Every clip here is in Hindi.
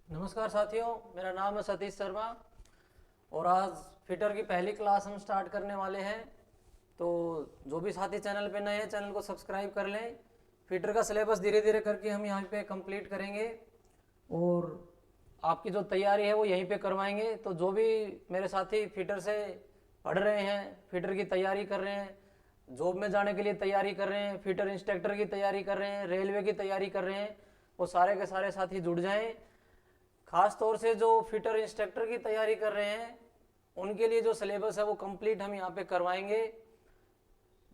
नमस्कार साथियों, मेरा नाम है सतीश शर्मा और आज फिटर की पहली क्लास हम स्टार्ट करने वाले हैं। तो जो भी साथी चैनल पे नए हैं, चैनल को सब्सक्राइब कर लें। फिटर का सिलेबस धीरे धीरे करके हम यहाँ पे कंप्लीट करेंगे और आपकी जो तैयारी है वो यहीं पे करवाएंगे। तो जो भी मेरे साथी फिटर से पढ़ रहे हैं, फिटर की तैयारी कर रहे हैं, जॉब में जाने के लिए तैयारी कर रहे हैं, फिटर इंस्ट्रक्टर की तैयारी कर रहे हैं, रेलवे की तैयारी कर रहे हैं, वो सारे के सारे साथी जुड़ जाएं। खास तौर से जो फिटर इंस्ट्रक्टर की तैयारी कर रहे हैं उनके लिए जो सिलेबस है वो कंप्लीट हम यहाँ पे करवाएंगे,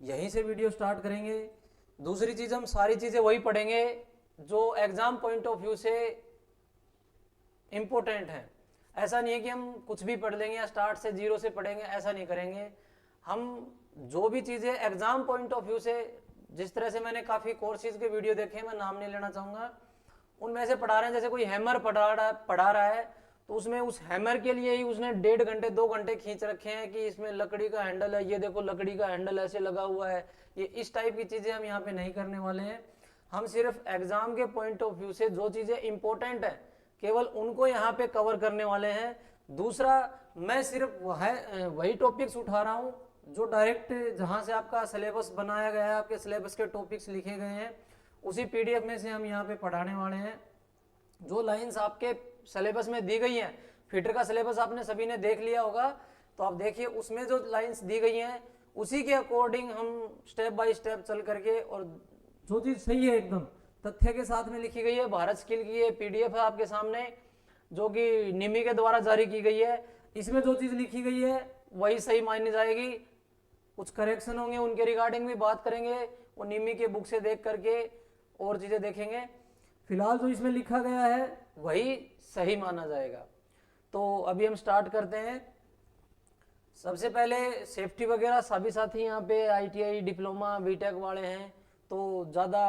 यहीं से वीडियो स्टार्ट करेंगे। दूसरी चीज़, हम सारी चीज़ें वही पढ़ेंगे जो एग्जाम पॉइंट ऑफ व्यू से इम्पोर्टेंट है। ऐसा नहीं है कि हम कुछ भी पढ़ लेंगे या स्टार्ट से जीरो से पढ़ेंगे, ऐसा नहीं करेंगे। हम जो भी चीज़ें एग्जाम पॉइंट ऑफ व्यू से, जिस तरह से मैंने काफ़ी कोर्सेज के वीडियो देखे, मैं नाम नहीं लेना चाहूँगा, उनमें से पढ़ा रहे हैं। जैसे कोई हैमर पढ़ा रहा है तो उसमें उस हैमर के लिए ही उसने 1.5 घंटे 2 घंटे खींच रखे हैं कि इसमें लकड़ी का हैंडल है, ये देखो लकड़ी का हैंडल ऐसे लगा हुआ है। ये इस टाइप की चीज़ें हम यहाँ पे नहीं करने वाले हैं। हम सिर्फ एग्जाम के पॉइंट ऑफ व्यू से जो चीज़ें इंपॉर्टेंट है केवल उनको यहाँ पे कवर करने वाले हैं। दूसरा, मैं सिर्फ वही टॉपिक्स उठा रहा हूँ जो डायरेक्ट जहाँ से आपका सिलेबस बनाया गया है, आपके सिलेबस के टॉपिक्स लिखे गए हैं, उसी पीडीएफ में से हम यहाँ पे पढ़ाने वाले हैं। जो लाइंस आपके सिलेबस में दी गई हैं, फिटर का सिलेबस आपने सभी ने देख लिया होगा, तो आप देखिए उसमें जो लाइंस दी गई हैं उसी के अकॉर्डिंग हम स्टेप बाय स्टेप चल करके, और जो चीज़ सही है एकदम तथ्य के साथ में लिखी गई है। भारत स्किल की ये पीडीएफ है आपके सामने, जो कि निमी के द्वारा जारी की गई है। इसमें जो चीज़ लिखी गई है वही सही मानी जाएगी। कुछ करेक्शन होंगे, उनके रिगार्डिंग भी बात करेंगे, वो निमी के बुक से देख करके और चीज़ें देखेंगे। फिलहाल जो इसमें लिखा गया है वही सही माना जाएगा। तो अभी हम स्टार्ट करते हैं। सबसे पहले सेफ्टी वगैरह सभी साथी यहाँ पे आईटीआई डिप्लोमा बीटेक वाले हैं, तो ज़्यादा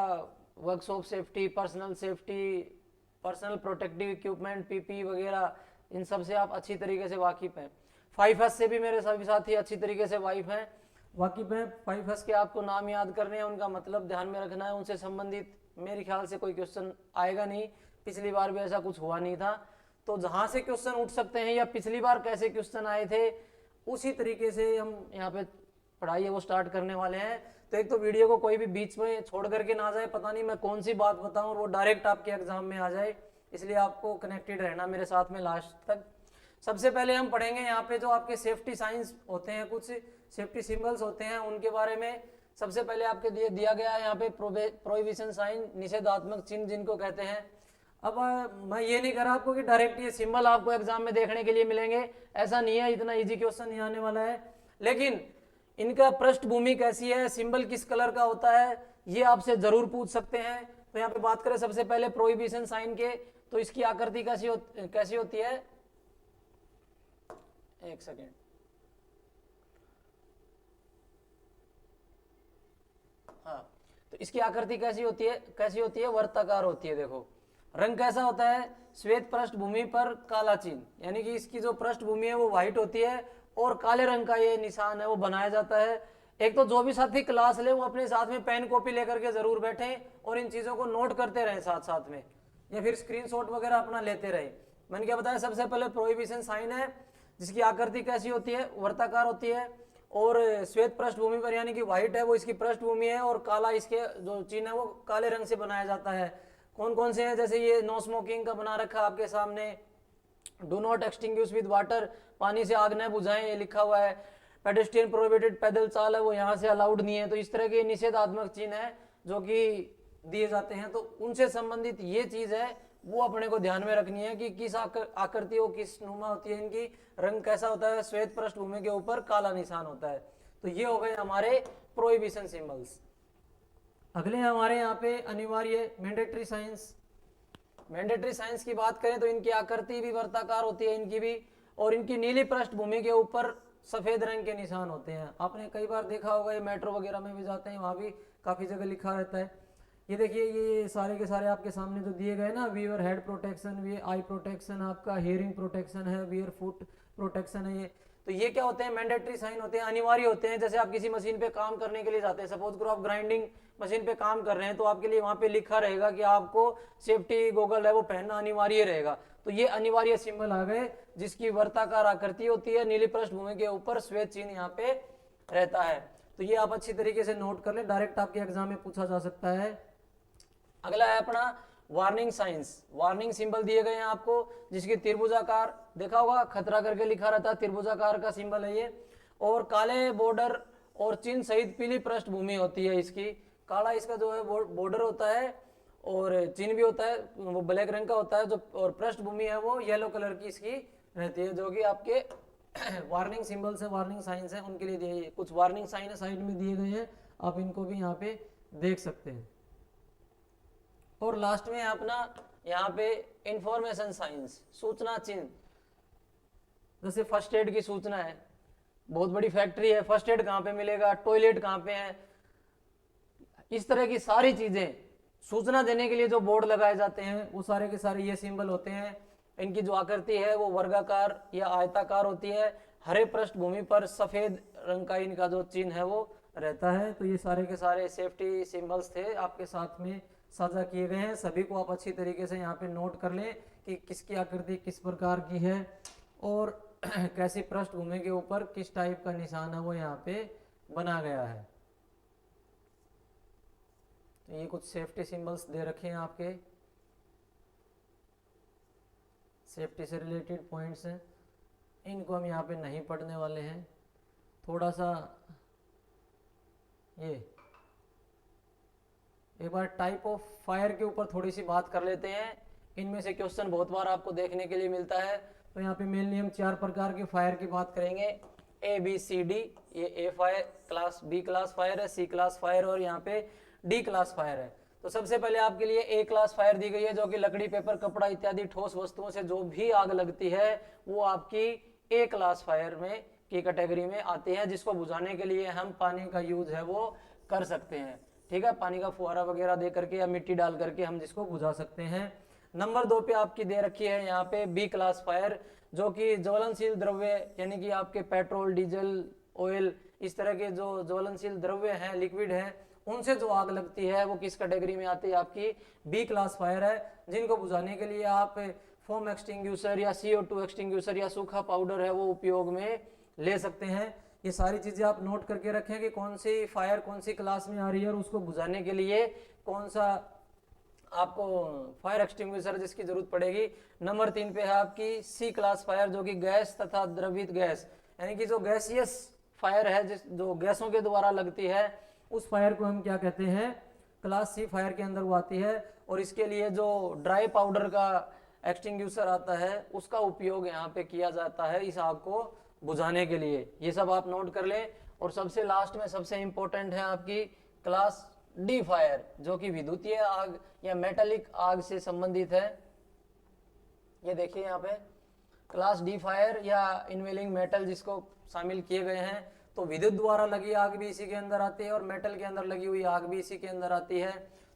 workshop safety, personal safety, personal protective equipment, PP वगैरह, इन सब से आप अच्छी तरीके से वाकिफ़ हैं। 5S से भी मेरे सभी साथी अच्छी तरीके से वाकिफ़ हैं। 5S के आपको नाम याद करने हैं, उनका मतलब ध्यान में रखना है, उनसे संबंधित मेरे ख्याल से कोई क्वेश्चन आएगा नहीं। पिछली बार भी ऐसा कुछ हुआ नहीं था। तो जहाँ से क्वेश्चन उठ सकते हैं या पिछली बार कैसे क्वेश्चन आए थे उसी तरीके से हम यहाँ पे पढ़ाई है वो स्टार्ट करने वाले हैं। तो एक तो वीडियो को कोई भी बीच में छोड़ करके ना जाए, पता नहीं मैं कौन सी बात बताऊँ और वो डायरेक्ट आपके एग्जाम में आ जाए, इसलिए आपको कनेक्टेड रहना मेरे साथ में लास्ट तक। सबसे पहले हम पढ़ेंगे यहाँ पे जो आपके सेफ्टी साइंस होते हैं, कुछ सेफ्टी सिंबल्स होते हैं, उनके बारे में। सबसे पहले आपके दिया गया है यहाँ पे प्रोहिबिशन साइन, निषेधात्मक चिन्ह जिनको कहते हैं। अब मैं ये नहीं कर रहा आपको कि डायरेक्ट ये सिंबल आपको एग्जाम में देखने के लिए मिलेंगे, ऐसा नहीं है, इतना इजी क्वेश्चन नहीं आने वाला है। लेकिन इनका पृष्ठभूमि कैसी है, सिंबल किस कलर का होता है, ये आपसे जरूर पूछ सकते हैं। तो यहाँ पे बात करें सबसे पहले प्रोहिबिशन साइन के, तो इसकी आकृति कैसी होती है, एक सेकेंड। हाँ, तो इसकी आकृति कैसी होती है, वर्ताकार होती है। देखो रंग कैसा होता है, श्वेत पृष्ठभूमि पर काला चिन्ह, यानी कि इसकी जो पृष्ठभूमि है वो व्हाइट होती है और काले रंग का ये निशान है वो बनाया जाता है। एक तो जो भी साथी क्लास ले वो अपने साथ में पेन कॉपी लेकर के जरूर बैठे और इन चीजों को नोट करते रहे साथ साथ में, या फिर स्क्रीनशॉट वगैरह अपना लेते रहे। मैंने क्या बताया, सबसे पहले प्रोहिबिशन साइन है जिसकी आकृति कैसी होती है, वर्ताकार होती है, और श्वेत पृष्ठभूमि पर यानी कि व्हाइट है वो इसकी पृष्ठभूमि है, और काला इसके जो चिन्ह है वो काले रंग से बनाया जाता है। कौन कौन से हैं, जैसे ये नो स्मोकिंग का बना रखा आपके सामने, do not extinguish with water, पानी से आग न बुझाएं, ये लिखा हुआ है। पेडेस्ट्रियन प्रोहिबिटेड, पैदल चाल है वो यहाँ से अलाउड नहीं है। तो इस तरह के निषेधात्मक चिन्ह है जो कि दिए जाते हैं, तो उनसे संबंधित ये चीज है वो अपने को ध्यान में रखनी है कि किस आकृति हो, किस नुमा होती है इनकी, रंग कैसा होता है, श्वेत पृष्ठभूमि के ऊपर काला निशान होता है। तो ये हो गए हमारे प्रोहिबिशन सिंबल्स। अगले हमारे यहाँ पे अनिवार्य मैंडेटरी साइंस। मैंडेटरी साइंस की बात करें तो इनकी आकृति भी वर्ताकार होती है इनकी भी, और इनकी नीली पृष्ठभूमि के ऊपर सफेद रंग के निशान होते हैं। आपने कई बार देखा होगा, ये मेट्रो वगैरह में भी जाते हैं, वहाँ भी काफ़ी जगह लिखा रहता है। ये देखिए, ये सारे के सारे आपके सामने जो दिए गए ना, वियर हेड प्रोटेक्शन, वियर आई प्रोटेक्शन, आपका हियरिंग प्रोटेक्शन है, वियर फुट प्रोटेक्शन है। ये तो ये क्या होते हैं, मैंडेटरी साइन होते हैं, अनिवार्य होते हैं। जैसे आप किसी मशीन पे काम करने के लिए जाते हैं, सपोज करो आप ग्राइंडिंग मशीन पे काम कर रहे हैं, तो आपके लिए वहां पे लिखा रहेगा कि आपको सेफ्टी गोगल है वो पहनना अनिवार्य रहेगा। तो ये अनिवार्य सिंबल आ गए जिसकी वर्ताकार आकृति होती है, नीली पृष्ठभूमि के ऊपर श्वेत चिन्ह यहाँ पे रहता है। तो ये आप अच्छी तरीके से नोट कर ले, डायरेक्ट आपके एग्जाम में पूछा जा सकता है। अगला है अपना वार्निंग साइंस। वार्निंग सिंबल दिए गए हैं आपको, जिसकी त्रिभुजाकार देखा होगा, खतरा करके लिखा रहता है, त्रिभुजाकार का सिंबल है ये, और काले बॉर्डर और चिन्ह सहित पीली पृष्ठभूमि होती है इसकी। काला इसका जो है बॉर्डर होता है और चिन्ह भी होता है, वो ब्लैक रंग का होता है, जो और पृष्ठभूमि है वो येलो कलर की इसकी रहती है, जो कि आपके वार्निंग सिंबल्स है, वार्निंग साइंस है, उनके लिए दिए कुछ वार्निंग साइन है साइड में दिए गए हैं, आप इनको भी यहाँ पे देख सकते हैं। और लास्ट में अपना यहाँ पे इंफॉर्मेशन साइंस, सूचना चिन्ह, जैसे फर्स्ट एड की सूचना है, बहुत बड़ी फैक्ट्री है, फर्स्ट एड कहाँ पे मिलेगा, टॉयलेट कहाँ पे है, इस तरह की सारी चीजें सूचना देने के लिए जो बोर्ड लगाए जाते हैं वो सारे के सारे ये सिंबल होते हैं। इनकी जो आकृति है वो वर्गाकार या आयताकार होती है, हरे पृष्ठभूमि पर सफेद रंग का इनका जो चिन्ह है वो रहता है। तो ये सारे के सारे सेफ्टी सिंबल्स थे, आपके साथ में साझा किए गए हैं, सभी को आप अच्छी तरीके से यहाँ पे नोट कर लें कि किसकी आकृति किस प्रकार की है और कैसी पृष्ठभूमि के ऊपर किस टाइप का निशान है वो यहाँ पे बना गया है। तो ये कुछ सेफ्टी सिंबल्स दे रखे हैं आपके, सेफ्टी से रिलेटेड पॉइंट्स हैं, इनको हम यहाँ पे नहीं पढ़ने वाले हैं। थोड़ा सा ये एक बार टाइप ऑफ फायर के ऊपर थोड़ी सी बात कर लेते हैं, इनमें से क्वेश्चन बहुत बार आपको देखने के लिए मिलता है। तो यहाँ पे मेनली हम 4 प्रकार के फायर की बात करेंगे, ए बी सी डी। ये A fire class, B class fire है, सी क्लास फायर और यहाँ पे डी क्लास फायर है। तो सबसे पहले आपके लिए ए क्लास फायर दी गई है, जो कि लकड़ी, पेपर, कपड़ा इत्यादि ठोस वस्तुओं से जो भी आग लगती है वो आपकी ए क्लास फायर में की कैटेगरी में आती है, जिसको बुझाने के लिए हम पानी का यूज है वो कर सकते हैं। ठीक है, पानी का फुहारा वगैरह दे करके या मिट्टी डाल करके हम जिसको बुझा सकते हैं। नंबर 2 पे आपकी दे रखी है यहाँ पे बी क्लास फायर, जो कि ज्वलनशील द्रव्य यानी कि आपके पेट्रोल, डीजल, ऑयल, इस तरह के जो ज्वलनशील द्रव्य हैं, लिक्विड हैं, उनसे जो आग लगती है वो किस कैटेगरी में आती है, आपकी बी क्लास फायर है, जिनको बुझाने के लिए आप फोम एक्सटिंग्यूशर या CO2 एक्सटिंग्यूशर या सूखा पाउडर है वो उपयोग में ले सकते हैं। ये सारी चीजें आप नोट करके रखें कि कौन सी फायर कौन सी क्लास में आ रही है और उसको बुझाने के लिए कौन सा आपको फायर एक्सटिंग्विशर जिसकी जरूरत पड़ेगी। नंबर 3 पे है आपकी सी क्लास फायर, जो कि गैस तथा द्रवित गैस यानी कि जो गैसियस फायर है, जो गैसों के द्वारा लगती है, उस फायर को हम क्या कहते हैं, क्लास सी फायर के अंदर वो आती है। और इसके लिए जो ड्राई पाउडर का एक्सटिंग्विशर आता है उसका उपयोग यहाँ पे किया जाता है इस आग को बुझाने के लिए। ये सब आप नोट कर लें। और सबसे लास्ट में सबसे इंपॉर्टेंट है आपकी क्लास डी फायर, जो कि विद्युतीय आग या मेटालिक आग से संबंधित है। ये देखिए यहाँ पे क्लास डी फायर या इनवेलिंग मेटल जिसको शामिल किए गए हैं, तो विद्युत द्वारा लगी आग भी इसी के अंदर आती है और मेटल के अंदर लगी हुई आग भी इसी के अंदर आती है।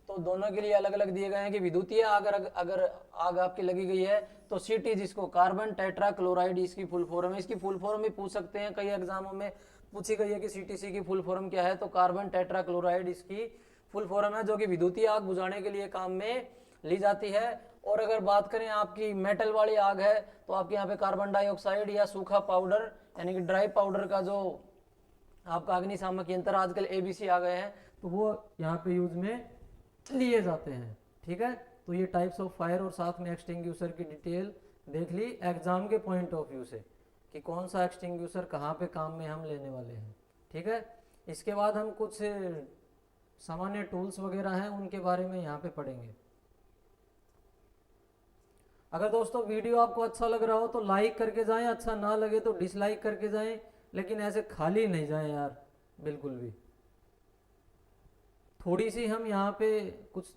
तो दोनों के लिए अलग अलग दिए गए हैं कि विद्युतीय आग अगर आग आपकी लगी गई है तो CT, जिसको कार्बन टेट्रा क्लोराइड इसकी फुल फॉर्म है, इसकी फुल फॉर्म भी पूछ सकते हैं, कई एग्जामों में पूछी गई है कि CTC की फुल फॉर्म क्या है, तो कार्बन टेट्रा क्लोराइड इसकी फुल फॉर्म है, जो कि विद्युतीय आग बुझाने के लिए काम में ली जाती है। और अगर बात करें आपकी मेटल वाली आग है तो आपके यहाँ पे कार्बन डाइऑक्साइड या सूखा पाउडर यानी कि ड्राई पाउडर का जो आपका अग्निशामक यंत्र आजकल ABC आ गए हैं, तो वो यहाँ पे यूज में लिए जाते हैं। ठीक है, तो ये टाइप्स ऑफ फायर और साथ में एक्सटिंग्विशर की डिटेल देख ली एग्जाम के पॉइंट ऑफ व्यू से कि कौन सा एक्सटिंग्विशर कहाँ पे काम में हम लेने वाले हैं। ठीक है, इसके बाद हम कुछ सामान्य टूल्स वगैरह हैं उनके बारे में यहाँ पे पढ़ेंगे। अगर दोस्तों वीडियो आपको अच्छा लग रहा हो तो लाइक करके जाएं, अच्छा ना लगे तो डिसलाइक करके जाएं, लेकिन ऐसे खाली नहीं जाएं यार, बिल्कुल भी। थोड़ी सी हम यहाँ पे कुछ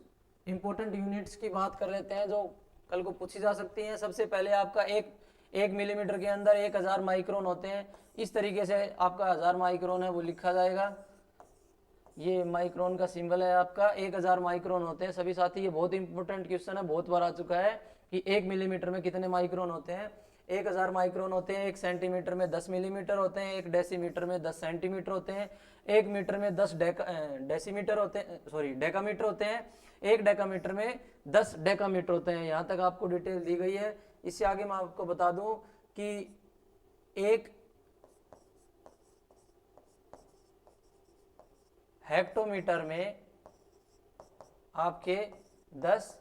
इंपॉर्टेंट यूनिट्स की बात कर लेते हैं जो कल को पूछी जा सकती हैं। सबसे पहले आपका एक मिलीमीटर के अंदर 1000 माइक्रोन होते हैं। इस तरीके से आपका 1000 माइक्रोन है वो लिखा जाएगा। ये माइक्रोन का सिंबल है आपका, 1000 माइक्रोन होते हैं सभी साथी। ये बहुत इंपॉर्टेंट क्वेश्चन है, बहुत बार आ चुका है कि 1 मिलीमीटर में कितने माइक्रोन होते हैं। 1000 माइक्रोन होते हैं। 1 सेंटीमीटर में 10 मिलीमीटर होते हैं। 1 डेसीमीटर में 10 सेंटीमीटर होते हैं। 1 मीटर में 10 डेसीमीटर होते हैं, सॉरी डेकामीटर होते हैं। 1 डेकामीटर में 10 डेकामीटर होते हैं। यहाँ तक आपको डिटेल दी गई है। इससे आगे मैं आपको बता दूं कि एक हेक्टोमीटर में आपके 10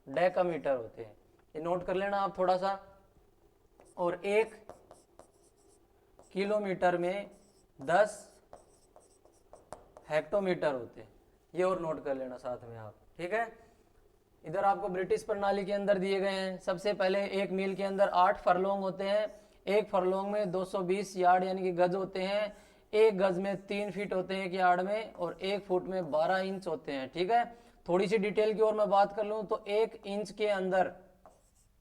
डेकामीटर होते हैं, ये नोट कर लेना आप थोड़ा सा। और एक किलोमीटर में 10 हेक्टोमीटर होते हैं, ये और नोट कर लेना साथ में आप, ठीक है। इधर आपको ब्रिटिश प्रणाली के अंदर दिए गए हैं। सबसे पहले एक मील के अंदर 8 फरलोंग होते हैं, एक फरलोंग में 220 यार्ड यानी कि गज होते हैं, एक गज में 3 फीट होते हैं एक यार्ड में, और एक फुट में 12 इंच होते हैं, ठीक है। थोड़ी सी डिटेल की ओर मैं बात कर लूं तो एक इंच के अंदर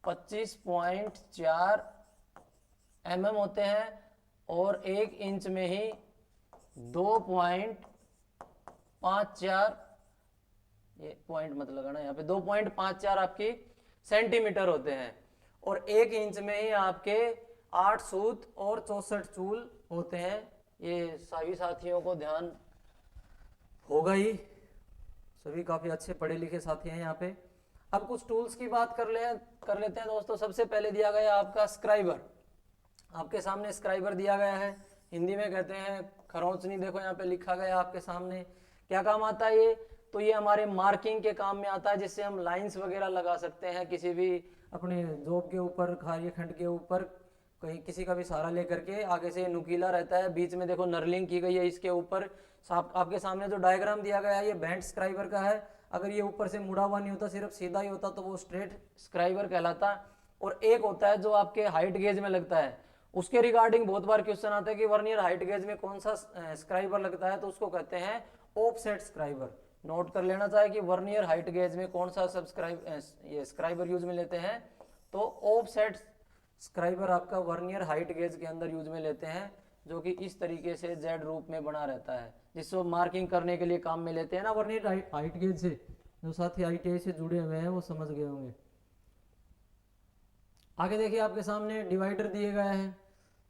25.4 mm होते हैं, और एक इंच में ही 2.54, ये पॉइंट मत लगाना यहाँ पे, 2.54 आपकी सेंटीमीटर होते हैं, और एक इंच में ही आपके 8 सूत और 64 चूल होते हैं। ये सभी साथियों को ध्यान होगा ही, सभी काफी अच्छे पढ़े लिखे साथी हैं यहाँ पे। अब कुछ टूल्स की बात कर लेते हैं दोस्तों। सबसे पहले दिया गया आपका स्क्राइबर, आपके सामने स्क्राइबर दिया गया है, हिंदी में कहते हैं खरोंचनी। देखो यहाँ पे लिखा गया आपके सामने, क्या काम आता है ये, तो ये हमारे मार्किंग के काम में आता है, जिससे हम लाइंस वगैरह लगा सकते हैं किसी भी अपने जॉब के ऊपर, कार्य खंड के ऊपर, कहीं किसी का भी सहारा लेकर के। आगे से नुकीला रहता है, बीच में देखो नर्लिंग की गई है इसके ऊपर। आपके सामने जो डायग्राम दिया गया है ये बेंट स्क्राइबर का है। अगर ये ऊपर से मुड़ा हुआ नहीं होता, सिर्फ सीधा ही होता, तो वो स्ट्रेट स्क्राइबर कहलाता। और एक होता है जो आपके हाइट गेज में लगता है, उसके रिगार्डिंग बहुत बार क्वेश्चन आता है कि वर्नियर हाइट गेज में कौन सा स्क्राइबर लगता है, तो उसको कहते हैं ऑफसेट स्क्राइबर। नोट कर लेना चाहिए कि वर्नियर हाइट गेज में कौन सा ये स्क्राइबर यूज में लेते हैं, तो ऑफसेट स्क्राइबर आपका वर्नियर हाइट गेज के अंदर यूज में लेते हैं, जो कि इस तरीके से जेड रूप में बना रहता है, जिसको मार्किंग करने के लिए काम में लेते हैं ना। वर्नियर हाइट गेज से जो साथी ITI से जुड़े हुए हैं वो समझ गए होंगे। आगे देखिए आपके सामने डिवाइडर दिए गए हैं।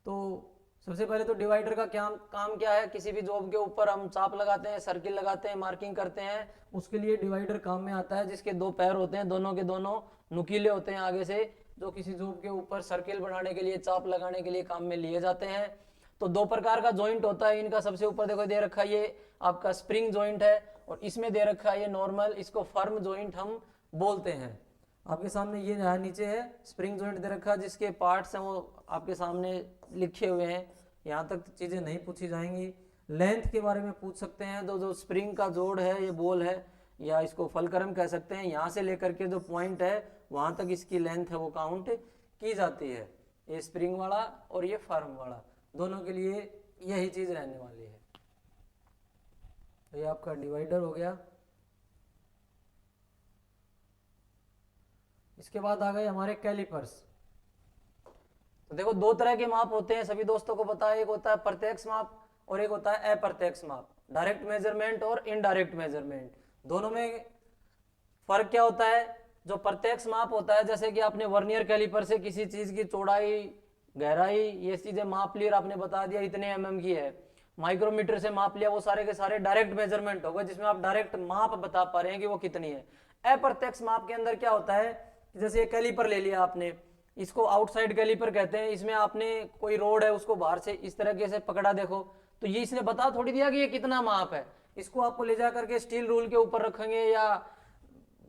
तो सबसे पहले तो डिवाइडर का काम क्या है, किसी भी जॉब के ऊपर हम चाप लगाते हैं, सर्किल लगाते हैं, मार्किंग करते हैं, उसके लिए डिवाइडर काम में आता है, जिसके 2 पैर होते हैं, दोनों के दोनों नुकीले होते हैं आगे से, जो किसी जॉब के ऊपर सर्किल बनाने के लिए, चाप लगाने के लिए काम में लिए जाते हैं। तो 2 प्रकार का जॉइंट होता है इनका। सबसे ऊपर देखो दे रखा है ये आपका स्प्रिंग जॉइंट है, और इसमें दे रखा है ये नॉर्मल, इसको फर्म जॉइंट हम बोलते हैं। आपके सामने ये यहाँ नीचे है स्प्रिंग जॉइंट दे रखा है, जिसके पार्ट्स हैं वो आपके सामने लिखे हुए हैं। यहाँ तक चीज़ें नहीं पूछी जाएंगी। लेंथ के बारे में पूछ सकते हैं, तो जो स्प्रिंग का जोड़ है, ये बॉल है, या इसको फलक्रम कह सकते हैं, यहाँ से लेकर के जो पॉइंट है वहाँ तक इसकी लेंथ है वो काउंट की जाती है। ये स्प्रिंग वाला और ये फर्म वाला, दोनों के लिए यही चीज़ रहने वाली है। तो ये आपका डिवाइडर हो गया। इसके बाद आ गए हमारे कैलिपर्स। तो देखो 2 तरह के माप होते हैं, सभी दोस्तों को पता है, एक होता है प्रत्यक्ष माप और एक होता है अप्रत्यक्ष माप, डायरेक्ट मेजरमेंट और इनडायरेक्ट मेजरमेंट। दोनों में फर्क क्या होता है। जो प्रत्यक्ष माप होता है, जैसे कि आपने वर्नियर कैलिपर से किसी चीज की चौड़ाई, गहराई, ये चीजें माप ली और आपने बता दिया इतने mm की है, माइक्रोमीटर से माप लिया, वो सारे के सारे डायरेक्ट मेजरमेंट होगा, जिसमें आप डायरेक्ट माप बता पा रहे हैं कि वो कितनी है। अप्रत्यक्ष माप के अंदर क्या होता है, जैसे ये कैलिपर ले लिया आपने, इसको आउटसाइड कैलिपर कहते हैं। इसमें आपने कोई रोड है उसको बाहर से इस तरीके से पकड़ा, देखो तो ये इसने बता थोड़ी दिया कि ये कितना माप है। इसको आपको ले जा करके स्टील रूल के ऊपर रखेंगे या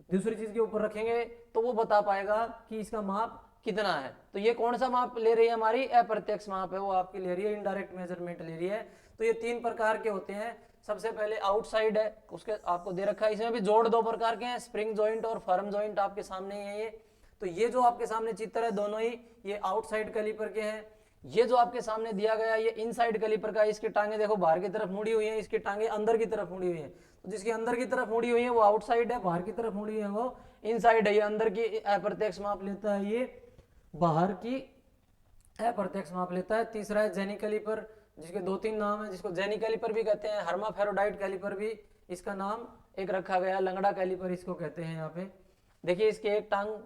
दूसरी चीज के ऊपर रखेंगे तो वो बता पाएगा कि इसका माप कितना है। तो ये कौन सा माप ले रही है, हमारी अप्रत्यक्ष माप है, वो आपकी ले रही है इनडायरेक्ट मेजरमेंट ले रही है। तो ये 3 प्रकार के होते हैं। सबसे पहले आउटसाइड है, उसके आपको दे रखा है, इसमें भी जोड़ 2 प्रकार के हैं, स्प्रिंग जॉइंट और फर्म जॉइंट आपके सामने ही है ये। तो ये जो आपके सामने चित्र है दोनों ही ये आउटसाइड कैलिपर के हैं। ये जो आपके सामने दिया गया ये इनसाइड कैलिपर का है। इसकी टांगे देखो बाहर की तरफ मुड़ी हुई है, इसकी टांगे अंदर की तरफ मुड़ी हुई है। तो जिसकी अंदर की तरफ मुड़ी हुई है वो आउटसाइड है, बाहर की तरफ मुड़ी हुई है वो इनसाइड है। ये अंदर की अप्रत्यक्ष माप लेता है, ये बाहर की अप्रत्यक्ष माप लेता है। तीसरा है जेनी कैलिपर, जिसके 2-3 नाम है, जिसको जेनी कैलिपर भी कहते हैं, हर्माफेरोडाइट कैलिपर भी इसका नाम एक रखा गया, लंगड़ा कैलिपर इसको कहते हैं। यहाँ पे देखिए इसके एक टांग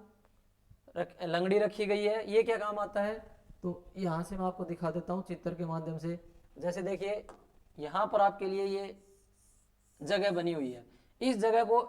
लंगड़ी रखी गई है, ये क्या काम आता है, तो यहाँ से मैं आपको दिखा देता हूँ चित्र के माध्यम से। जैसे देखिए यहाँ पर आपके लिए ये जगह बनी हुई है, इस जगह को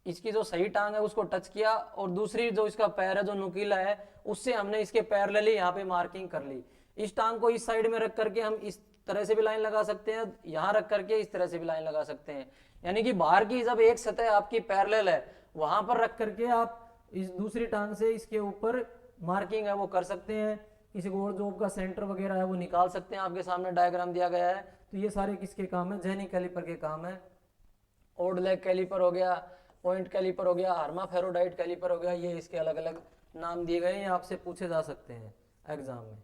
इसकी जो सही टांग है उसको टच किया, और दूसरी जो इसका पैर है जो नुकीला है उससे हमने इसके पैरेलली यहाँ पे मार्किंग कर ली। इस टांग को इस साइड में रख करके हम इस तरह से भी लाइन लगा सकते हैं, यहाँ रख करके इस तरह से भी लाइन लगा सकते हैं। यानी कि बाहर की जब एक सतह आपकी पैरेलल है वहां पर रख करके आप इस दूसरी टांग से इसके ऊपर मार्किंग है वो कर सकते हैं। किसी गोल जॉब का सेंटर वगैरह है वो निकाल सकते हैं, आपके सामने डायग्राम दिया गया है। तो ये सारे किसके काम है, जेनिक कैलिपर के काम है। ओड लेग कैलिपर हो गया, पॉइंट कैलिपर हो गया, हर्माफेरोडाइट कैलिपर हो गया, ये इसके अलग अलग नाम दिए गए हैं, आपसे पूछे जा सकते हैं एग्जाम में।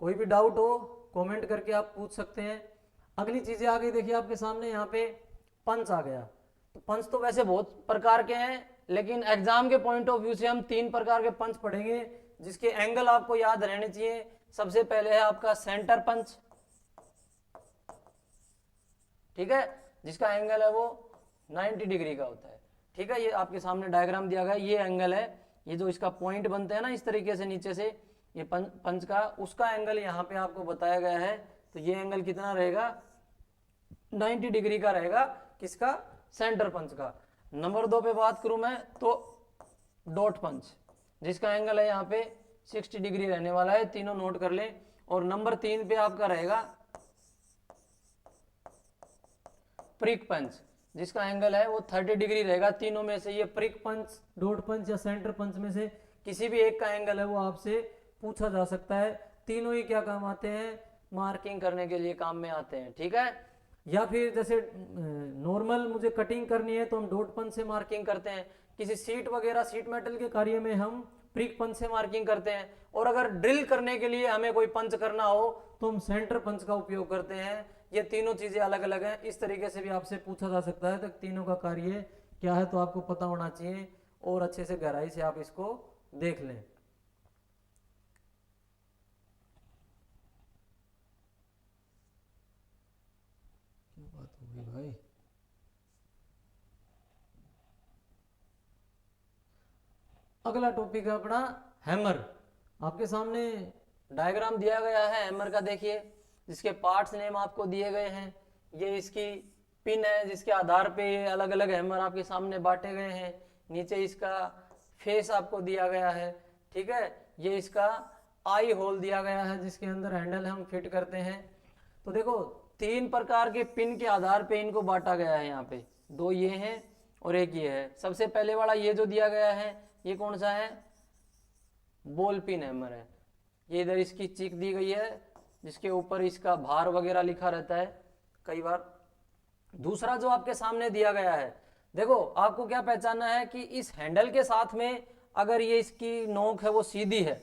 कोई भी डाउट हो कमेंट करके आप पूछ सकते हैं। अगली चीजें आ गई, देखिए आपके सामने यहाँ पे पंच आ गया। तो पंच तो वैसे बहुत प्रकार के हैं, लेकिन एग्जाम के पॉइंट ऑफ व्यू से हम 3 प्रकार के पंच पढ़ेंगे जिसके एंगल आपको याद रहने चाहिए। सबसे पहले है आपका सेंटर पंच, ठीक है, जिसका एंगल है वो 90 डिग्री का होता है, ठीक है। ये आपके सामने डायग्राम दिया गया है, ये एंगल है, ये जो इसका पॉइंट बनते हैं ना इस तरीके से नीचे से, ये पंच का उसका एंगल यहाँ पे आपको बताया गया है। तो ये एंगल कितना रहेगा, 90 डिग्री का रहेगा, किसका, सेंटर पंच का। नंबर 2 पे बात करूं मैं तो डॉट पंच, जिसका एंगल है यहाँ पे 60 डिग्री रहने वाला है, तीनों नोट कर लें। और नंबर 3 पे आपका रहेगा प्रिक पंच, जिसका एंगल है वो 30 डिग्री रहेगा। तीनों में से ये प्रिक पंच, डॉट पंच या सेंटर पंच में से किसी भी एक का एंगल है वो आपसे पूछा जा सकता है। तीनों ही क्या काम आते हैं, मार्किंग करने के लिए काम में आते हैं, ठीक है। या फिर जैसे नॉर्मल मुझे कटिंग करनी है तो हम डॉट पंच से मार्किंग करते हैं, किसी सीट वगैरह सीट मेटल के कार्य में हम प्रिक पंच से मार्किंग करते हैं, और अगर ड्रिल करने के लिए हमें कोई पंच करना हो तो हम सेंटर पंच का उपयोग करते हैं। ये तीनों चीजें अलग अलग हैं, इस तरीके से भी आपसे पूछा जा सकता है। तो तीनों का कार्य क्या है तो आपको पता होना चाहिए, और अच्छे से गहराई से आप इसको देख लें। बात होगी भाई। अगला टॉपिक है अपना हैमर। आपके सामने डायग्राम दिया गया है हैमर का, देखिए, जिसके पार्ट्स नेम आपको दिए गए हैं। ये इसकी पिन है जिसके आधार पे ये अलग अलग हैमर आपके सामने बांटे गए हैं। नीचे इसका फेस आपको दिया गया है, ठीक है। ये इसका आई होल दिया गया है जिसके अंदर हैंडल हम फिट करते हैं। तो देखो 3 प्रकार के पिन के आधार पे इनको बांटा गया है। यहाँ पे 2 ये हैं और एक ये है। सबसे पहले वाला ये जो दिया गया है ये कौन सा है, बॉल पिन हैमर है। ये इधर इसकी चिक दी गई है जिसके ऊपर इसका भार वगैरह लिखा रहता है कई बार। दूसरा जो आपके सामने दिया गया है, देखो आपको क्या पहचानना है कि इस हैंडल के साथ में अगर ये इसकी नोक है वो सीधी है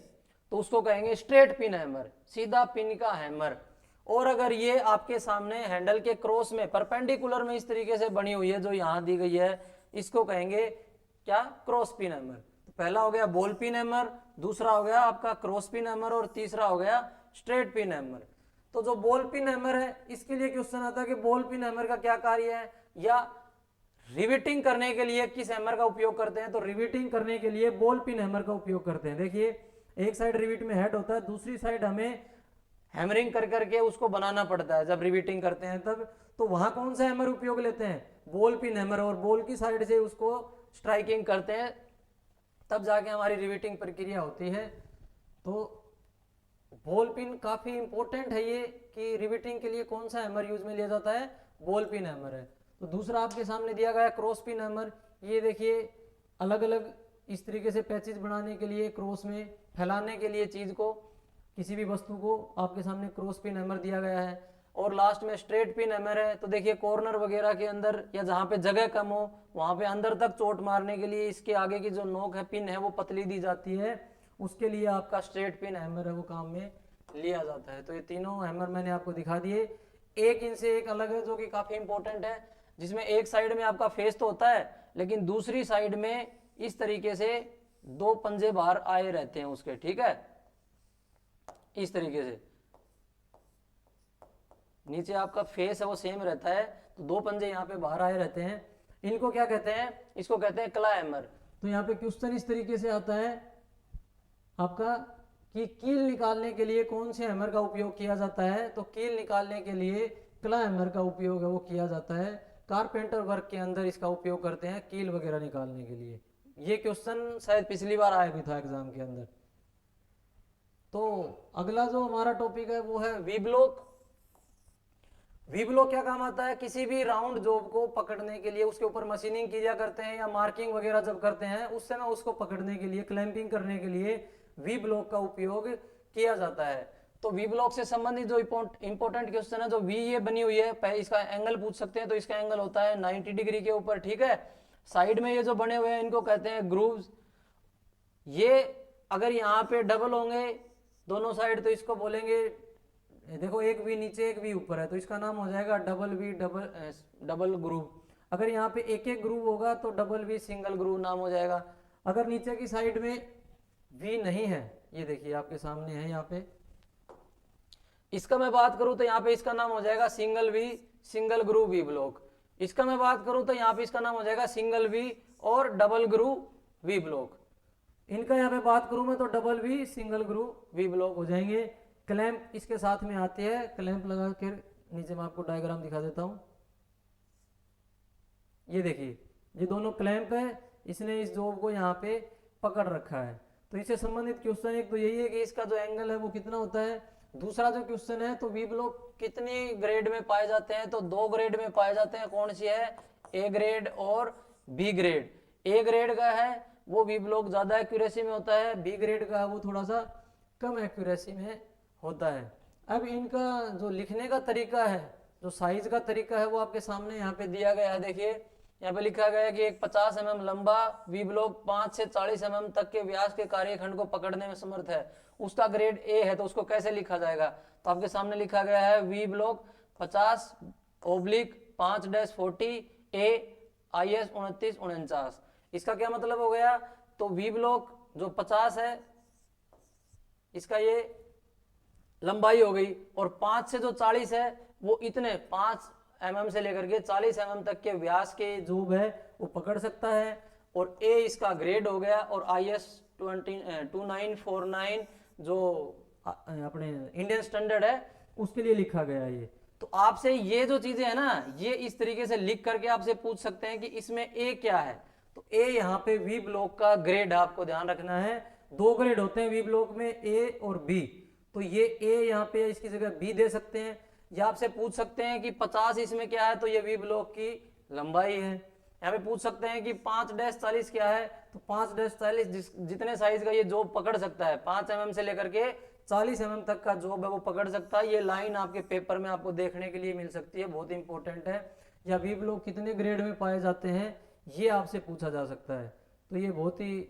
तो उसको कहेंगे स्ट्रेट पिन हैमर, सीधा पिन का हैमर। और अगर ये आपके सामने हैंडल के क्रॉस में परपेंडिकुलर में इस तरीके से बनी हुई है जो यहां दी गई है, इसको कहेंगे क्या, क्रॉस पिन हैमर। तो पहला हो गया बॉल पिन हैमर, दूसरा हो गया आपका क्रॉस पिन हैमर, और तीसरा हो गया स्ट्रेट पिन हैमर। तो जो बॉल पिन हैमर है इसके लिए क्वेश्चन आता है कि बॉल पिन हैमर का क्या कार्य है, या रिविटिंग करने के लिए किस हैमर का उपयोग करते हैं। तो रिविटिंग करने के लिए बॉल पिन हैमर का उपयोग करते हैं। देखिए एक साइड रिविट में हेड होता है, दूसरी साइड हमें हैमरिंग कर करके उसको बनाना पड़ता है जब रिविटिंग करते हैं तब। तो वहां कौन सा हैमर उपयोग लेते हैं, बॉल पिन हैमर, और बॉल की साइड से उसको स्ट्राइकिंग करते हैं तब जाके हमारी रिविटिंग प्रक्रिया होती है। तो बॉल पिन काफी इंपॉर्टेंट है ये कि रिविटिंग के लिए कौन सा हैमर यूज में लिया जाता है, बॉल पिन हैमर है। तो दूसरा आपके सामने दिया गया क्रॉस पिन हैमर। ये देखिए अलग अलग इस तरीके से पैचेज बनाने के लिए, क्रॉस में फैलाने के लिए चीज को, किसी भी वस्तु को आपके सामने क्रॉस पिन हैमर दिया गया है। और लास्ट में स्ट्रेट पिन हैमर है। तो देखिए कॉर्नर वगैरह के अंदर या जहाँ पे जगह कम हो वहां पे अंदर तक चोट मारने के लिए इसके आगे की जो नोक है, पिन है, वो पतली दी जाती है, उसके लिए आपका स्ट्रेट पिन हैमर है वो काम में लिया जाता है। तो ये तीनों हैमर मैंने आपको दिखा दिए। एक इनसे एक अलग है जो कि काफी इंपॉर्टेंट है, जिसमें एक साइड में आपका फेस तो होता है लेकिन दूसरी साइड में इस तरीके से 2 पंजे बाहर आए रहते हैं उसके, ठीक है, इस तरीके से। नीचे आपका फेस है वो सेम रहता है, तो 2 पंजे यहाँ पे बाहर आए रहते हैं। इनको क्या कहते हैं, इसको कहते हैं क्ला हैमर। तो यहाँ पे क्वेश्चन इस तरीके से आता है आपका कि कील निकालने के लिए कौन से हैमर का उपयोग किया जाता है। तो कील निकालने के लिए क्ला हैमर का उपयोग है वो किया जाता है। कारपेंटर वर्क के अंदर इसका उपयोग करते हैं कील वगैरह निकालने के लिए। ये क्वेश्चन शायद पिछली बार आया भी था एग्जाम के अंदर। तो अगला जो हमारा टॉपिक है वो है वी ब्लॉक। वी ब्लॉक क्या काम आता है, किसी भी राउंड जॉब को पकड़ने के लिए उसके ऊपर मशीनिंग किया करते हैं या मार्किंग वगैरह जब करते हैं उस समय उसको पकड़ने के लिए, क्लैंपिंग करने के लिए वी ब्लॉक का उपयोग किया जाता है। तो वी ब्लॉक से संबंधित जो इंपॉर्टेंट क्वेश्चन है, जो वी ये बनी हुई है, इसका एंगल पूछ सकते हैं, तो इसका एंगल होता है 90 डिग्री के ऊपर, ठीक है। साइड में ये जो बने हुए हैं इनको कहते हैं ग्रूव्स। ये अगर यहाँ पे डबल होंगे दोनों साइड तो इसको बोलेंगे, देखो एक वी नीचे एक वी ऊपर है तो इसका नाम हो जाएगा डबल वी डबल ग्रूव। अगर यहाँ पे एक एक ग्रूव होगा तो डबल वी सिंगल ग्रूव नाम हो जाएगा। अगर नीचे की साइड में वी नहीं है, ये देखिए आपके सामने है यहाँ पे, इसका मैं बात करूं तो यहाँ पे इसका नाम हो जाएगा single V single groove V block. इसका मैं बात करूं तो यहाँ पे इसका नाम हो जाएगा सिंगल वी और डबल ग्रूव वी ब्लॉक। इनका यहाँ पे बात करूं मैं तो double V single groove V block हो जाएंगे। क्लैंप इसके साथ में आती है, क्लैंप लगा कर नीचे मैं आपको डायग्राम दिखा देता हूं। ये देखिए ये दोनों क्लैंप है, इसने इस जॉब को यहाँ पे पकड़ रखा है। तो इससे संबंधित क्वेश्चन एक तो यही है कि इसका जो एंगल है वो कितना होता है। दूसरा जो क्वेश्चन है तो वी ब्लॉक कितनी ग्रेड में पाए जाते हैं, तो 2 ग्रेड में पाए जाते हैं। कौन सी है, ए ग्रेड और बी ग्रेड। ए ग्रेड का है वो वी ब्लॉक ज्यादा एक्यूरेसी में होता है, बी ग्रेड का वो थोड़ा सा कम एक्यूरेसी में होता है। अब इनका जो लिखने का तरीका है, जो साइज का तरीका है वो आपके सामने यहाँ पे दिया गया है। देखिए यहाँ पे लिखा गया है कि एक 50 mm लंबा वी ब्लॉक 5 से 40 mm तक के व्यास के कार्यखंड को पकड़ने में समर्थ है, उसका ग्रेड ए है। तो उसको कैसे लिखा जाएगा, तो आपके सामने लिखा गया है वी ब्लॉक 50/5-40 ए IS 2949। इसका क्या मतलब हो गया, तो वी ब्लॉक जो 50 है इसका ये लंबाई हो गई, और 5 से जो 40 है वो इतने 5 mm से लेकर के 40 mm तक के व्यास के जूब है वो पकड़ सकता है। और ए इसका ग्रेड हो गया, और IS 2949 जो अपने इंडियन स्टैंडर्ड है उसके लिए लिखा गया है ये। तो आपसे ये जो चीजें है ना, ये इस तरीके से लिख करके आपसे पूछ सकते हैं कि इसमें ए क्या है। तो ए यहाँ पे वी ब्लॉक का ग्रेड आपको ध्यान रखना है। 2 ग्रेड होते हैं वी ब्लॉक में, ए और बी। तो ये ए यहाँ पे इसकी जगह बी दे सकते हैं, या आपसे पूछ सकते हैं कि 50 इसमें क्या है, तो ये वी ब्लॉक की लंबाई है। यहाँ पे पूछ सकते हैं कि 5-40 क्या है, तो 5-40 जितने साइज का ये जॉब पकड़ सकता है, 5 mm से लेकर के 40 mm तक का जॉब है वो पकड़ सकता है। ये लाइन आपके पेपर में आपको देखने के लिए मिल सकती है, बहुत इंपॉर्टेंट है। या वी ब्लॉक कितने ग्रेड में पाए जाते हैं ये आपसे पूछा जा सकता है, तो ये बहुत ही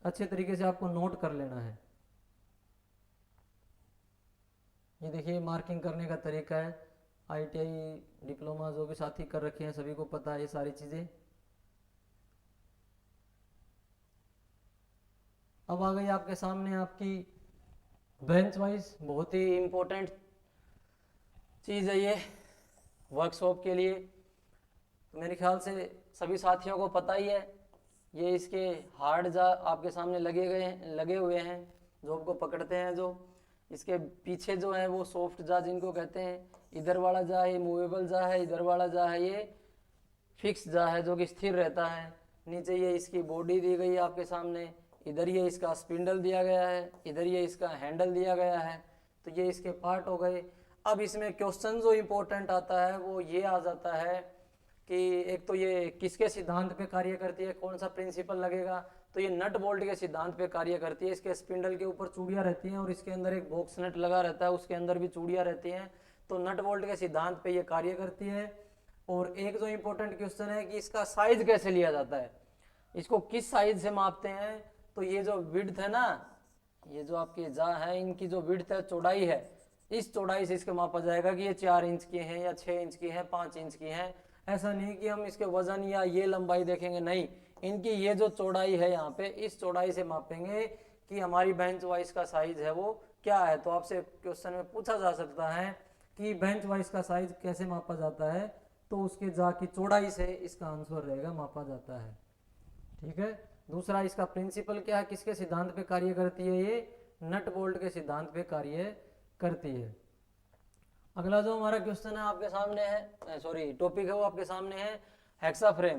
अच्छे तरीके से आपको नोट कर लेना है। ये देखिए मार्किंग करने का तरीका है, ITI डिप्लोमा जो भी साथी कर रखे हैं सभी को पता है ये सारी चीज़ें। अब आ गई आपके सामने आपकी बेंच वाइज, बहुत ही इम्पोर्टेंट चीज़ है ये वर्कशॉप के लिए। तो मेरे ख्याल से सभी साथियों को पता ही है, ये इसके हार्ड जा आपके सामने लगे हुए हैं जॉब को पकड़ते हैं। जो इसके पीछे जो है वो सॉफ्ट जा जिनको कहते हैं, इधर वाला जा है मूवेबल जा है, इधर वाला जा है ये फिक्स जा है जो कि स्थिर रहता है। नीचे ये इसकी बॉडी दी गई है आपके सामने, इधर ये इसका स्पिंडल दिया गया है, इधर ये इसका हैंडल दिया गया है। तो ये इसके पार्ट हो गए। अब इसमें क्वेश्चन जो इम्पोर्टेंट आता है वो ये आ जाता है कि एक तो ये किसके सिद्धांत पे कार्य करती है, कौन सा प्रिंसिपल लगेगा, तो ये नट बोल्ट के सिद्धांत पे कार्य करती है। इसके स्पिंडल के ऊपर चूड़ियाँ रहती हैं और इसके अंदर एक बॉक्स नट लगा रहता है, उसके अंदर भी चूड़ियाँ रहती हैं। तो नट बोल्ट के सिद्धांत पे ये कार्य करती है। और एक जो इम्पोर्टेंट क्वेश्चन है कि इसका साइज कैसे लिया जाता है, इसको किस साइज से मापते हैं। तो ये जो विड्थ है ना, ये जो आपके जा है इनकी जो विड्थ है, चौड़ाई है, इस चौड़ाई से इसको मापा जाएगा कि ये 4 इंच की है या 6 इंच की है, 5 इंच की है। ऐसा नहीं कि हम इसके वजन या ये लंबाई देखेंगे, नहीं, इनकी ये जो चौड़ाई है यहाँ पे, इस चौड़ाई से मापेंगे कि हमारी बेंच वाइज का साइज है वो क्या है। तो आपसे क्वेश्चन में पूछा जा सकता है कि बेंच वाइज का साइज कैसे मापा जाता है, तो उसके जा की चौड़ाई से इसका आंसर रहेगा, मापा जाता है। ठीक है। दूसरा इसका प्रिंसिपल क्या है, किसके सिद्धांत पे कार्य करती है, ये नट बोल्ट के सिद्धांत पे कार्य करती है। अगला जो हमारा क्वेश्चन है आपके सामने है, सॉरी टॉपिक है वो आपके सामने है हेक्सा फ्रेम।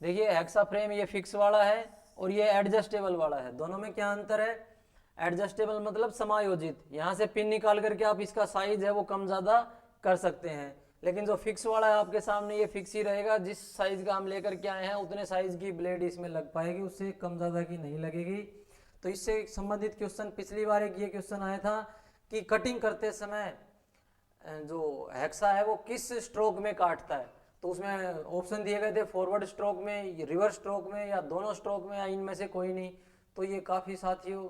देखिए हेक्सा फ्रेम ये फिक्स वाला है और ये एडजस्टेबल वाला है, दोनों में क्या अंतर है? एडजस्टेबल मतलब समायोजित, यहाँ से पिन निकाल करके आप इसका साइज है वो कम ज़्यादा कर सकते हैं, लेकिन जो फिक्स वाला है आपके सामने ये फिक्स ही रहेगा, जिस साइज का हम लेकर के आए हैं उतने साइज की ब्लेड इसमें लग पाएगी, उससे कम ज़्यादा की नहीं लगेगी। तो इससे संबंधित क्वेश्चन पिछली बार एक ये क्वेश्चन आया था कि कटिंग करते समय जो हेक्सा है वो किस स्ट्रोक में काटता है, तो उसमें ऑप्शन दिए गए थे फॉरवर्ड स्ट्रोक में, रिवर्स स्ट्रोक में, या दोनों स्ट्रोक में, या इनमें से कोई नहीं। तो ये काफ़ी साथियों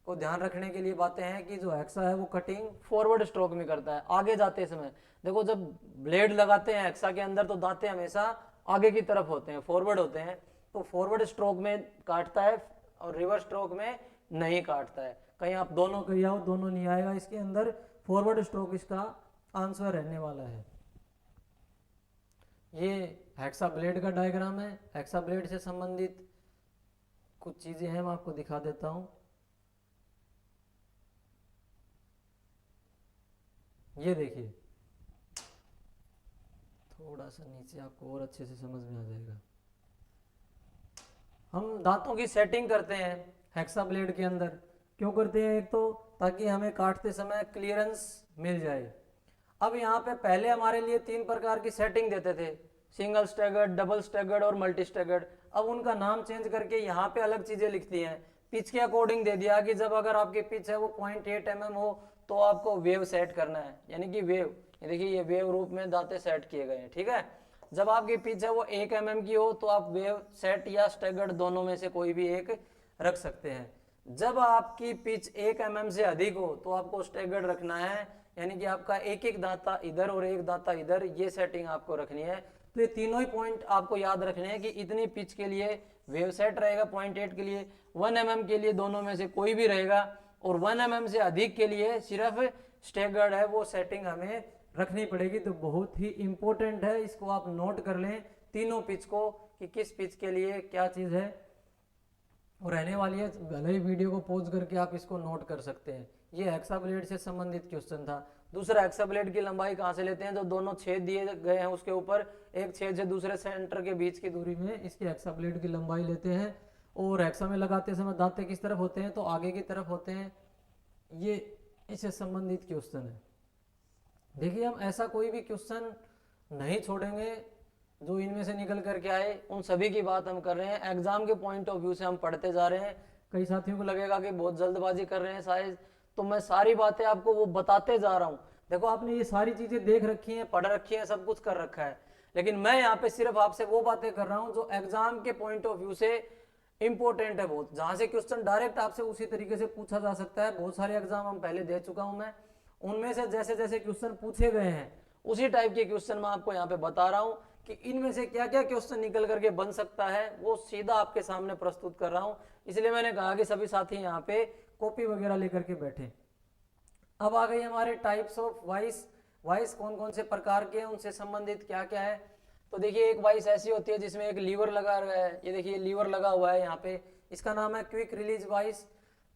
को ध्यान रखने के लिए बातें हैं कि जो हेक्सा है वो कटिंग फॉरवर्ड स्ट्रोक में करता है आगे जाते समय। देखो जब ब्लेड लगाते हैं हेक्सा के अंदर तो दांते हमेशा आगे की तरफ होते हैं, फॉरवर्ड होते हैं, तो फॉरवर्ड स्ट्रोक में काटता है और रिवर्स स्ट्रोक में नहीं काटता है। कहीं आप दोनों कहीं आओ, दोनों नहीं आएगा इसके अंदर, फॉरवर्ड स्ट्रोक इसका आंसर रहने वाला है। ये हेक्सा ब्लेड का डायग्राम है, हेक्सा ब्लेड से संबंधित कुछ चीजें हैं मैं आपको दिखा देता हूं। ये देखिए, थोड़ा सा नीचे आपको और अच्छे से समझ में आ जाएगा। हम दांतों की सेटिंग करते हैं हेक्सा ब्लेड के अंदर, क्यों करते हैं? एक तो ताकि हमें काटते समय क्लियरेंस मिल जाए। अब यहाँ पे पहले हमारे लिए 3 प्रकार की सेटिंग देते थे, सिंगल स्टैगर्ड, डबल स्टैगर्ड और मल्टी स्टैगर्ड। अब उनका नाम चेंज करके यहाँ पे अलग चीजें लिखती हैं, पिच के अकॉर्डिंग दे दिया कि जब अगर आपकी पिच है वो 0.8 mm हो तो आपको वेव सेट करना है, यानी कि वेव, ये देखिए ये वेव रूप में दांते सेट किए गए हैं, ठीक है। जब आपकी पिच है वो 1 mm की हो तो आप वेव सेट या स्टैगर्ड दोनों में से कोई भी एक रख सकते हैं। जब आपकी पिच 1 mm से अधिक हो तो आपको स्टैगर्ड रखना है, यानी कि आपका एक एक दांता इधर और एक दांता इधर, ये सेटिंग आपको रखनी है। तो ये तीनों ही पॉइंट आपको याद रखने हैं कि इतनी पिच के लिए वेव सेट रहेगा 0.8 के लिए, 1 mm के लिए दोनों में से कोई भी रहेगा, और 1 mm से अधिक के लिए सिर्फ स्टैगर्ड है वो सेटिंग हमें रखनी पड़ेगी। तो बहुत ही इंपॉर्टेंट है, इसको आप नोट कर लें तीनों पिच को कि किस पिच के लिए क्या चीज़ है और रहने वाली है। भले ही वीडियो को पॉज करके आप इसको नोट कर सकते हैं। ये हेक्सा ब्लेड से संबंधित क्वेश्चन था। दूसरा, हेक्सा ब्लेड की लंबाई कहाँ से लेते हैं? जो दोनों छेद दिए गए हैं उसके ऊपर एक छेद से दूसरे सेंटर के बीच की दूरी में इसकी हेक्सा ब्लेड की लंबाई लेते हैं। और हेक्सा में लगाते समय दांते किस तरफ होते हैं? तो आगे की तरफ होते हैं। ये इससे संबंधित क्वेश्चन है। देखिए हम ऐसा कोई भी क्वेश्चन नहीं छोड़ेंगे जो इनमें से निकल करके आए, उन सभी की बात हम कर रहे हैं। एग्जाम के पॉइंट ऑफ व्यू से हम पढ़ते जा रहे हैं। कई साथियों को लगेगा कि बहुत जल्दबाजी कर रहे हैं शायद, तो मैं सारी बातें आपको वो बताते जा रहा हूँ। देखो आपने ये सारी चीजें देख रखी हैं, पढ़ रखी हैं, सब कुछ कर रखा है, लेकिन मैं यहाँ पे सिर्फ आपसे वो बातें कर रहा हूँ जो एग्जाम के पॉइंट ऑफ व्यू से इंपॉर्टेंट है बहुत, जहां से क्वेश्चन डायरेक्ट आपसे उसी तरीके से पूछा जा सकता है। बहुत सारे एग्जाम हम पहले दे चुका हूं मैं, उनमें से जैसे जैसे क्वेश्चन पूछे गए हैं उसी टाइप के क्वेश्चन मैं आपको यहाँ पे बता रहा हूँ कि इनमें से क्या क्या क्वेश्चन निकल करके बन सकता है, वो सीधा आपके सामने प्रस्तुत कर रहा हूँ। इसलिए मैंने कहा कि सभी साथी यहाँ पे कॉपी वगैरह लेकर के बैठे। अब आ गई हमारे टाइप्स ऑफ वॉइस। वॉइस कौन कौन से प्रकार के हैं, उनसे संबंधित क्या क्या है। तो देखिए एक वॉइस ऐसी होती है जिसमें एक लीवर लगा हुआ है, ये देखिए लीवर लगा हुआ है यहाँ पे, इसका नाम है क्विक रिलीज वॉइस।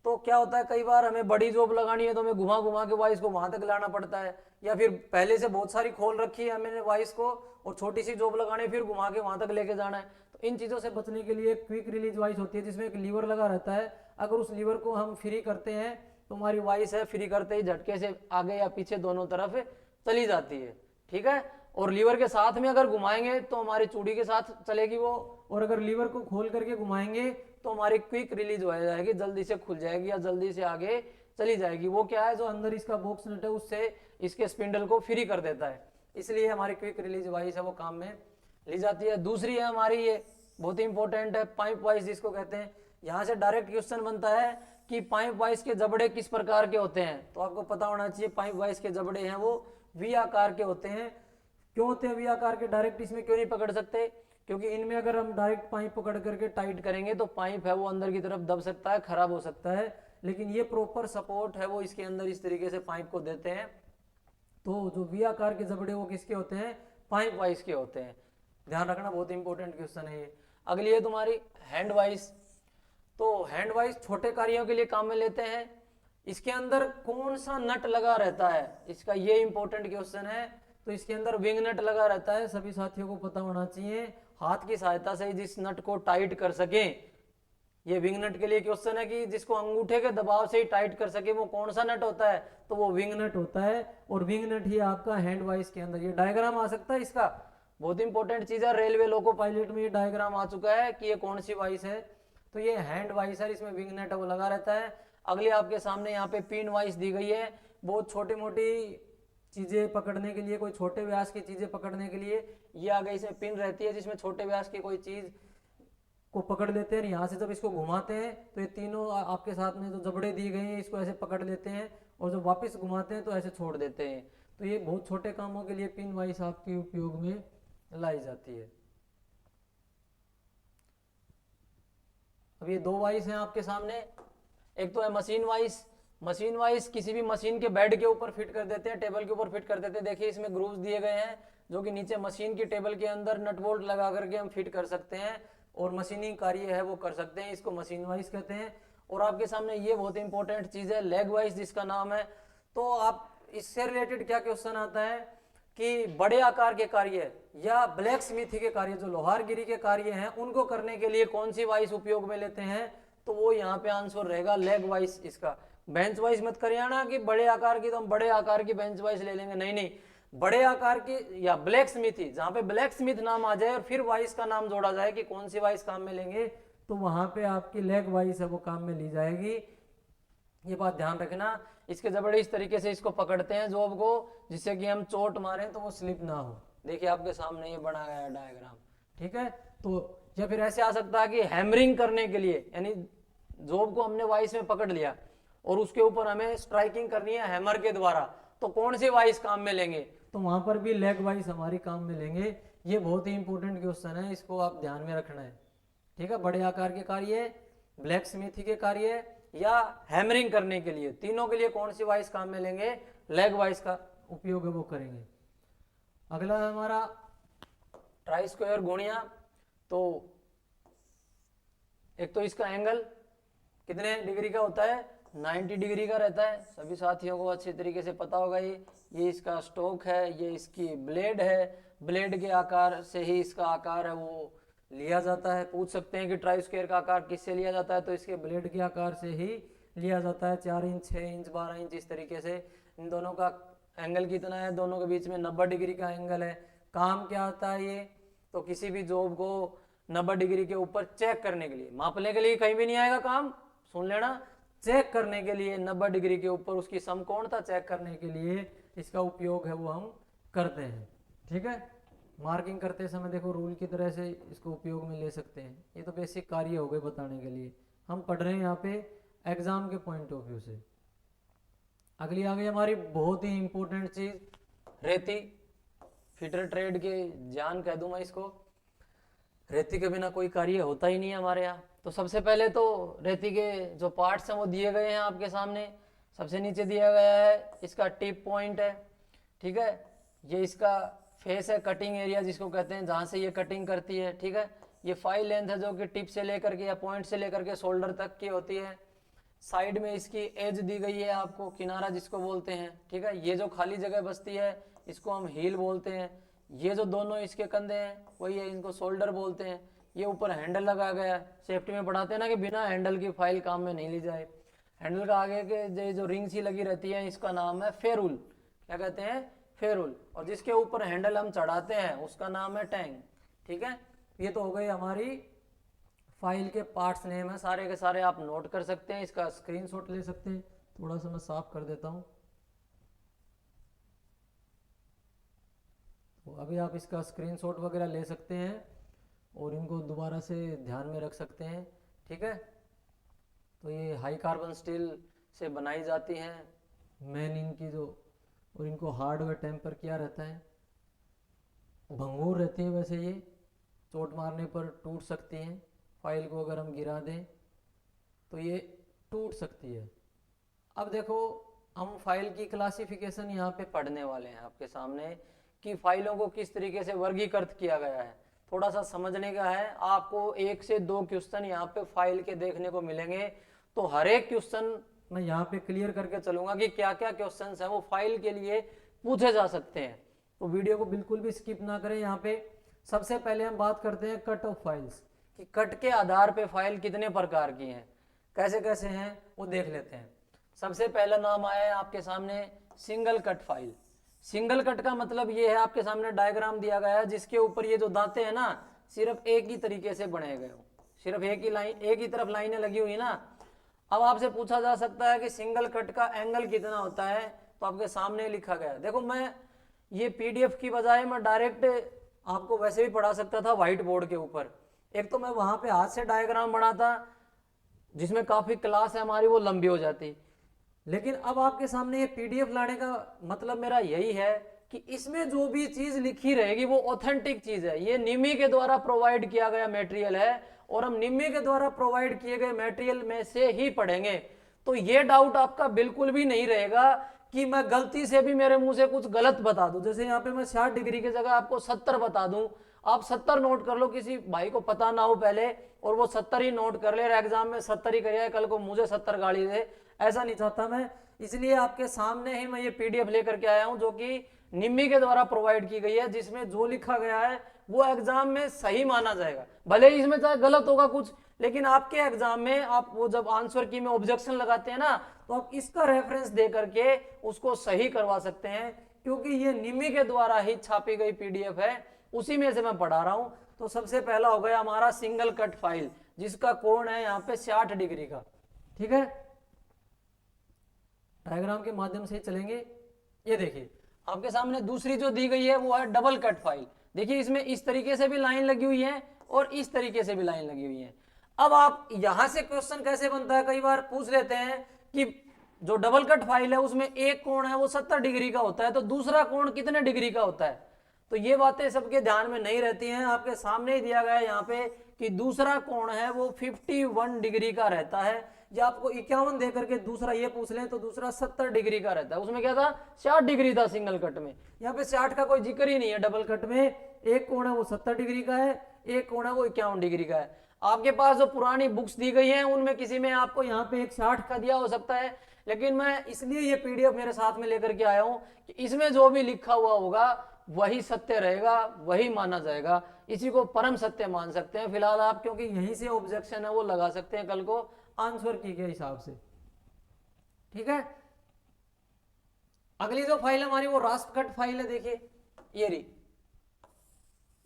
तो क्या होता है, कई बार हमें बड़ी जॉब लगानी है तो हमें घुमा घुमा के वॉइस को वहां तक लाना पड़ता है, या फिर पहले से बहुत सारी खोल रखी है मैंने वॉइस को और छोटी सी जॉब लगानी फिर घुमा के वहां तक लेके जाना है। तो इन चीजों से बचने के लिए क्विक रिलीज वॉइस होती है जिसमें एक लीवर लगा रहता है। अगर उस लीवर को हम फ्री करते हैं तो हमारी वॉइस है फ्री करते ही झटके से आगे या पीछे दोनों तरफ चली जाती है, ठीक है। और लीवर के साथ में अगर घुमाएंगे तो हमारी चूड़ी के साथ चलेगी वो, और अगर लीवर को खोल करके घुमाएंगे तो हमारी क्विक रिलीज हो जाएगी, जल्दी से खुल जाएगी या जल्दी से आगे चली जाएगी। वो क्या है, जो अंदर इसका बॉक्स नट है उससे इसके स्पिंडल को फ्री कर देता है, इसलिए हमारी क्विक रिलीज वॉइस है वो काम में ली जाती है। दूसरी है हमारी, ये बहुत ही इंपॉर्टेंट है, पाइप वॉइस जिसको कहते हैं। यहाँ से डायरेक्ट क्वेश्चन बनता है कि पाइप वॉइस के जबड़े किस प्रकार के होते हैं, तो आपको पता होना चाहिए पाइप वॉइस के जबड़े हैं वो वी आकार के होते हैं। क्यों होते हैं वी आकार के? डायरेक्ट इसमें क्यों नहीं पकड़ सकते? क्योंकि इनमें अगर हम डायरेक्ट पाइप पकड़ करके टाइट करेंगे तो पाइप है वो अंदर की तरफ दब सकता है, खराब हो सकता है। लेकिन ये प्रॉपर सपोर्ट है वो इसके अंदर इस तरीके से पाइप को देते हैं। तो जो वी आकार के जबड़े वो किसके होते हैं? पाइप वाइस के होते हैं। ध्यान रखना, बहुत इंपॉर्टेंट क्वेश्चन है ये। अगली है तुम्हारी हैंड वाइस। तो हैंड वाइस छोटे कार्यों के लिए काम में लेते हैं। इसके अंदर कौन सा नट लगा रहता है, इसका ये इंपॉर्टेंट क्वेश्चन है। तो इसके अंदर विंग नट लगा रहता है, सभी साथियों को पता होना चाहिए। हाथ की सहायता से जिस नट को टाइट कर सके, ये विंग नट के लिए क्वेश्चन है कि जिसको अंगूठे के दबाव से ही टाइट कर सके वो कौन सा नट होता है, तो वो विंग नट होता है। और विंग नट ही आपका हैंड वाइस के अंदर, ये डायग्राम आ सकता है इसका, बहुत इंपॉर्टेंट चीज है। रेलवे लोको पायलट में ये डायग्राम आ चुका है कि ये कौन सी वाइस है। तो ये हैंड वाइस है, इसमें विंग नट वो लगा रहता है। अगले आपके सामने यहाँ पे पिन वाइस दी गई है, बहुत छोटी मोटी चीजें पकड़ने के लिए, कोई छोटे व्यास की चीजें पकड़ने के लिए ये आगे इसमें पिन रहती है, जिसमें छोटे व्यास की कोई चीज को पकड़ लेते हैं। यहाँ से जब इसको घुमाते हैं तो ये तीनों आपके साथ में जो जबड़े दिए गए हैं इसको ऐसे पकड़ लेते हैं, और जब वापस घुमाते हैं तो ऐसे छोड़ देते हैं। तो ये बहुत छोटे कामों के लिए पिन वाइस आपके उपयोग में लाई जाती है। अब ये दो वाइस हैं आपके सामने, एक तो है मशीन वाइस। मशीन वाइस किसी भी मशीन के बेड के ऊपर फिट कर देते हैं, टेबल के ऊपर फिट कर देते हैं। देखिए इसमें ग्रूव्स दिए गए हैं जो कि नीचे मशीन की टेबल के अंदर नट बोल्ट लगा करके हम फिट कर सकते हैं और मशीनिंग कार्य है वो कर सकते हैं, इसको मशीन वाइस कहते हैं। और आपके सामने ये बहुत इंपॉर्टेंट चीज है लेग वाइस, जिसका नाम है। तो आप इससे रिलेटेड क्या क्वेश्चन आता है कि बड़े आकार के कार्य या ब्लैक स्मिथी के कार्य, जो लोहारगिरी के कार्य हैं, उनको करने के लिए कौन सी वाइस उपयोग में लेते हैं, तो वो यहाँ पे आंसर रहेगा लेग वाइस इसका। बेंच वाइस मत करिए ना कि बड़े आकार की, तो हम बड़े आकार की बेंच वाइस ले लेंगे, नहीं नहीं, बड़े आकार की या ब्लैक स्मिथी, जहां पे ब्लैक स्मिथ नाम आ जाए और फिर वाइस का नाम जोड़ा जाए कि कौन सी वाइस काम में लेंगे, तो वहां पे आपकी लेग वाइस है वो काम में ली जाएगी। ये बात ध्यान रखना। इसके जबड़े इस तरीके से इसको पकड़ते हैं जॉब को, जिससे कि हम चोट मारें तो वो स्लिप ना हो। देखिए आपके सामने ये बना गया डायग्राम, ठीक है। तो या फिर ऐसे आ सकता है कि हैमरिंग करने के लिए, यानी जॉब को हमने वाइस में पकड़ लिया और उसके ऊपर हमें स्ट्राइकिंग करनी है हैमर के द्वारा, तो कौन सी वाइस काम में लेंगे, तो वहां पर भी लेग वाइस हमारी काम में लेंगे। ये बहुत ही इंपॉर्टेंट क्वेश्चन है, इसको आप ध्यान में रखना है, ठीक है। बड़े आकार के कार्य, ब्लैक स्मिथी के कार्य या हैमरिंग करने के लिए, तीनों के लिए कौन सी वाइस काम में लेंगे, लेग वाइस का उपयोग है वो करेंगे। अगला है हमारा ट्राई स्क्वायर गुणिया। तो एक तो इसका एंगल कितने डिग्री का होता है, 90 डिग्री का रहता है। सभी साथियों को अच्छी तरीके से पता होगा। ये इसका स्टोक है, ये इसकी ब्लेड है, ब्लेड के आकार से ही इसका आकार है वो लिया जाता है। पूछ सकते हैं कि ट्राई स्क्वायर का आकार किससे लिया जाता है, तो इसके ब्लेड के आकार से ही लिया जाता है। 4 इंच, 6 इंच, 12 इंच, इस तरीके से। इन दोनों का एंगल कितना है, दोनों के बीच में 90 डिग्री का एंगल है। काम क्या आता है ये, तो किसी भी जॉब को 90 डिग्री के ऊपर चेक करने के लिए, मापने के लिए कहीं भी नहीं आएगा काम, सुन लेना, चेक करने के लिए 90 डिग्री के ऊपर उसकी समकोणता चेक करने के लिए इसका उपयोग है वो हम करते हैं, ठीक है। मार्किंग करते समय देखो रूल की तरह से इसको उपयोग में ले सकते हैं। ये तो बेसिक कार्य हो गए बताने के लिए, हम पढ़ रहे हैं यहाँ पे एग्जाम के पॉइंट ऑफ व्यू से। अगली आ गई हमारी बहुत ही इंपॉर्टेंट चीज, रेती। फिटर ट्रेड के जान कह दूं मैं इसको। रेती के बिना कोई कार्य होता ही नहीं है हमारे यहाँ। तो सबसे पहले तो रेती के जो पार्ट्स हैं वो दिए गए हैं आपके सामने। सबसे नीचे दिया गया है इसका टिप पॉइंट है, ठीक है। ये इसका फेस है, कटिंग एरिया जिसको कहते हैं, जहाँ से ये कटिंग करती है, ठीक है। ये फाइल लेंथ है जो कि टिप से लेकर के या पॉइंट से लेकर के शोल्डर तक की होती है। साइड में इसकी एज दी गई है आपको, किनारा जिसको बोलते हैं, ठीक है। ये जो खाली जगह बचती है इसको हम हील बोलते हैं। ये जो दोनों इसके कंधे हैं वही है, इनको शोल्डर बोलते हैं। ये ऊपर हैंडल लगा गया है, सेफ्टी में पढ़ाते हैं ना कि बिना हैंडल की फाइल काम में नहीं ली जाए। हैंडल का आगे के जो रिंग सी लगी रहती है इसका नाम है फेरुल। क्या कहते हैं, फेरुल। और जिसके ऊपर हैंडल हम चढ़ाते हैं उसका नाम है टैंग, ठीक है। ये तो हो गई हमारी फाइल के पार्ट्स नेम है, सारे के सारे आप नोट कर सकते हैं, इसका स्क्रीनशॉट ले सकते हैं। थोड़ा सा मैं साफ कर देता हूँ। तो अभी आप इसका स्क्रीनशॉट वगैरह ले सकते हैं और इनको दोबारा से ध्यान में रख सकते हैं, ठीक है। तो ये हाई कार्बन स्टील से बनाई जाती हैं मेन इनकी जो, और इनको हार्ड व टेम्पर किया रहता है। भंगूर रहती है वैसे, ये चोट मारने पर टूट सकती हैं। फाइल को अगर हम गिरा दें तो ये टूट सकती है। अब देखो हम फाइल की क्लासिफिकेशन यहाँ पे पढ़ने वाले हैं आपके सामने कि फाइलों को किस तरीके से वर्गीकृत किया गया है। थोड़ा सा समझने का है आपको। 1 से 2 क्वेश्चन यहाँ पे फाइल के देखने को मिलेंगे। तो हर एक क्वेश्चन मैं यहाँ पे क्लियर करके चलूंगा कि क्या क्या क्वेश्चंस हैं वो फाइल के लिए पूछे जा सकते हैं, तो वीडियो को बिल्कुल भी स्किप ना करें। यहाँ पे सबसे पहले हम बात करते हैं कट ऑफ फाइल्स, कि कट के आधार पे फाइल कितने प्रकार की हैं, कैसे कैसे हैं वो देख लेते हैं। सबसे पहला नाम आया है आपके सामने single cut file. Single cut का मतलब ये है, आपके सामने डायग्राम दिया गया है जिसके ऊपर ये जो दांते हैं ना सिर्फ एक ही तरीके से बने गए हो, सिर्फ एक ही लाइन, एक ही तरफ लाइनें लगी हुई ना। अब आपसे पूछा जा सकता है कि सिंगल कट का एंगल कितना होता है, तो आपके सामने लिखा गया है। देखो मैं ये पीडीएफ की बजाय मैं डायरेक्ट आपको वैसे भी पढ़ा सकता था व्हाइट बोर्ड के ऊपर। एक तो मैं वहां पे हाथ से डायग्राम बनाता जिसमें काफी क्लास है हमारी वो लंबी हो जाती, लेकिन अब आपके सामने ये पीडीएफ लाने का मतलब मेरा यही है कि इसमें जो भी चीज लिखी रहेगी वो ऑथेंटिक चीज है। ये निमी के द्वारा प्रोवाइड किया गया मटेरियल है और हम निमी के द्वारा प्रोवाइड किए गए मटेरियल में से ही पढ़ेंगे। तो ये डाउट आपका बिल्कुल भी नहीं रहेगा कि मैं गलती से भी मेरे मुंह से कुछ गलत बता दूं। जैसे यहाँ पे मैं 60 डिग्री की जगह आपको 70 बता दूं, आप 70 नोट कर लो, किसी भाई को पता ना हो पहले और वो 70 ही नोट कर ले, एग्जाम में 70 ही करे, कल को मुझे 70 गाली दे, ऐसा नहीं चाहता मैं। इसलिए आपके सामने ही मैं ये पीडीएफ लेकर के आया हूं जो कि निम्मी के द्वारा प्रोवाइड की गई है, जिसमें जो लिखा गया है वो एग्जाम में सही माना जाएगा। भले ही इसमें चाहे गलत होगा कुछ, लेकिन आपके एग्जाम में आप वो जब आंसर की में ऑब्जेक्शन लगाते हैं ना, तो आप इसका रेफरेंस दे करके उसको सही करवा सकते हैं, क्योंकि ये निम्मी के द्वारा ही छापी गई पीडीएफ है, उसी में से मैं पढ़ा रहा हूं। तो सबसे पहला हो गया हमारा सिंगल कट फाइल, जिसका कोण है यहाँ पे 60 डिग्री का। ठीक है, डायग्राम के माध्यम से चलेंगे। ये देखिए आपके सामने दूसरी जो दी गई है वो है डबल कट फाइल। देखिए इसमें इस तरीके से भी लाइन लगी हुई है और इस तरीके से भी लाइन लगी हुई है। अब आप यहां से क्वेश्चन कैसे बनता है, कई बार पूछ लेते हैं कि जो डबल कट फाइल है उसमें एक कोण है वो 70 डिग्री का होता है, तो दूसरा कोण कितने डिग्री का होता है। तो ये बातें सबके ध्यान में नहीं रहती हैं। आपके सामने ही दिया गया है यहाँ पे कि दूसरा कोण है वो 51 डिग्री का रहता है, या आपको 51 दे करके दूसरा ये पूछ लें तो दूसरा 70 डिग्री का रहता है। उसमें क्या था, 60 डिग्री था सिंगल कट में, यहाँ पे 60 का कोई जिक्र ही नहीं है। डबल कट में एक कोण है वो 70 डिग्री का है, एक कोण है वो 51 डिग्री का है। आपके पास जो पुरानी बुक्स दी गई हैं उनमें किसी में आपको यहाँ पे एक 60 का दिया हो सकता है, लेकिन मैं इसलिए ये पीडीएफ मेरे साथ में लेकर के आया हूं कि इसमें जो भी लिखा हुआ होगा वही सत्य रहेगा, वही माना जाएगा, इसी को परम सत्य मान सकते हैं फिलहाल आप, क्योंकि यहीं से ऑब्जेक्शन है वो लगा सकते हैं कल को आंसर की के हिसाब से। ठीक है, अगली जो फाइल हमारी वो रास्प कट फाइल है। देखिए ये रही,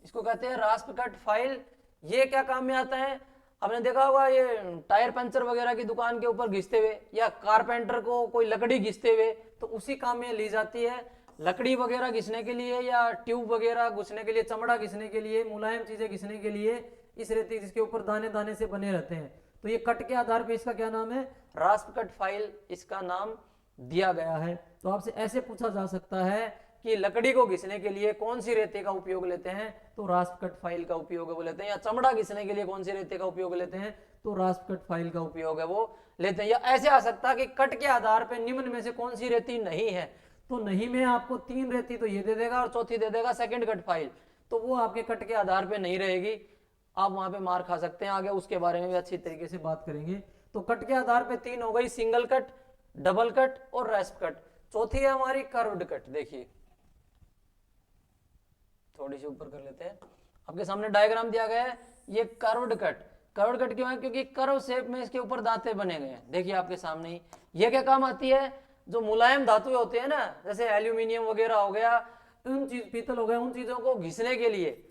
इसको कहते हैं रास्प कट फाइल। ये क्या काम में आता है, आपने देखा होगा ये टायर पंचर वगैरह की दुकान के ऊपर घिसते हुए, या कारपेंटर को कोई लकड़ी घिसते हुए, तो उसी काम में ली जाती है। लकड़ी वगैरह घिसने के लिए या ट्यूब वगैरह घिसने के लिए, चमड़ा घिसने के लिए, मुलायम चीजें घिसने के लिए इस रेती जिसके ऊपर दाने दाने से बने रहते हैं, तो ये कट के आधार पे इसका क्या नाम है, रास्प कट फाइल इसका नाम दिया गया है। तो आपसे ऐसे पूछा जा सकता है कि लकड़ी को घिसने के लिए कौन सी रेते का उपयोग लेते हैं, तो रास्प कट फाइल का उपयोग है वो लेते हैं। या चमड़ा घिसने के लिए कौन सी रेते का उपयोग लेते हैं, तो रास्प कट फाइल का उपयोग है वो लेते हैं। या ऐसे आ सकता है कि कट के आधार पे निम्न में से कौन सी रेती नहीं है, तो नहीं में आपको 3 रेती तो ये दे देगा और चौथी दे देगा सेकंड कट फाइल, तो वो आपके कट के आधार पे नहीं रहेगी, आप वहां पे मार खा सकते हैं। आगे उसके बारे में भी अच्छी तरीके से बात करेंगे। तो कट के आधार पे 3 हो गई, सिंगल कट, डबल कट और रास्प कट। चौथी है हमारी कर्व्ड कट। देखिए थोड़ी सी ऊपर कर लेते हैं, आपके सामने डायग्राम दिया गया है, ये कर्व्ड कट। कर्व्ड कट क्यों है, क्योंकि कर्व शेप में इसके ऊपर दांते बने गए हैं। देखिए आपके सामने ही, ये क्या काम आती है, जो मुलायम धातु होते हैं ना, जैसे एल्यूमिनियम वगैरह हो गया, उन चीज, पीतल हो गया, उन चीजों को घिसने के लिए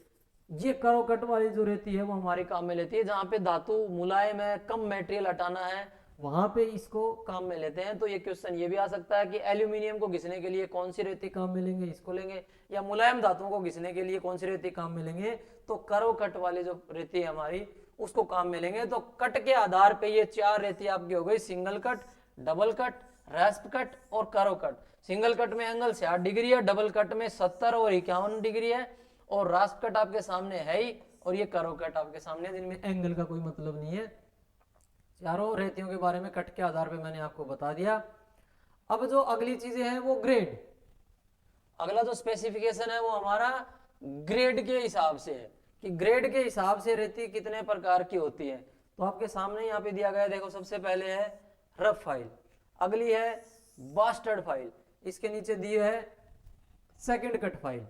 ये कर्व कट वाली जो रहती है वो हमारे काम में लेती है। जहां पे धातु मुलायम है, कम मटेरियल हटाना है, वहां पे इसको काम में लेते हैं। तो ये क्वेश्चन ये भी आ सकता है कि एल्यूमिनियम को घिसने के लिए कौन सी रेती काम में लेंगे, इसको लेंगे, या मुलायम धातुओं को घिसने के लिए कौन सी रेती काम में लेंगे, तो कर्व कट वाली जो रेती है हमारी उसको काम में लेंगे। तो कट के आधार पे ये 4 रेती आपकी हो गई, single cut, double cut, रास्प cut और कर्व कट। सिंगल कट में एंगल 60 डिग्री है, डबल कट में 70 और 51 डिग्री है, और रास्प कट आपके सामने है ही, और ये कर्व कट आपके सामने, जिनमें एंगल का कोई मतलब नहीं है। चारों रेतियों के बारे में कट के आधार पे मैंने आपको बता दिया। अब जो अगली चीजें हैं वो ग्रेड, अगला जो स्पेसिफिकेशन है वो हमारा ग्रेड के हिसाब से है, कि ग्रेड के हिसाब से रेती कितने प्रकार की होती है। तो आपके सामने यहाँ पे दिया गया है, देखो सबसे पहले है रफ फाइल। अगली है बास्टर्ड फाइल, इसके नीचे दी है सेकंड कट फाइल।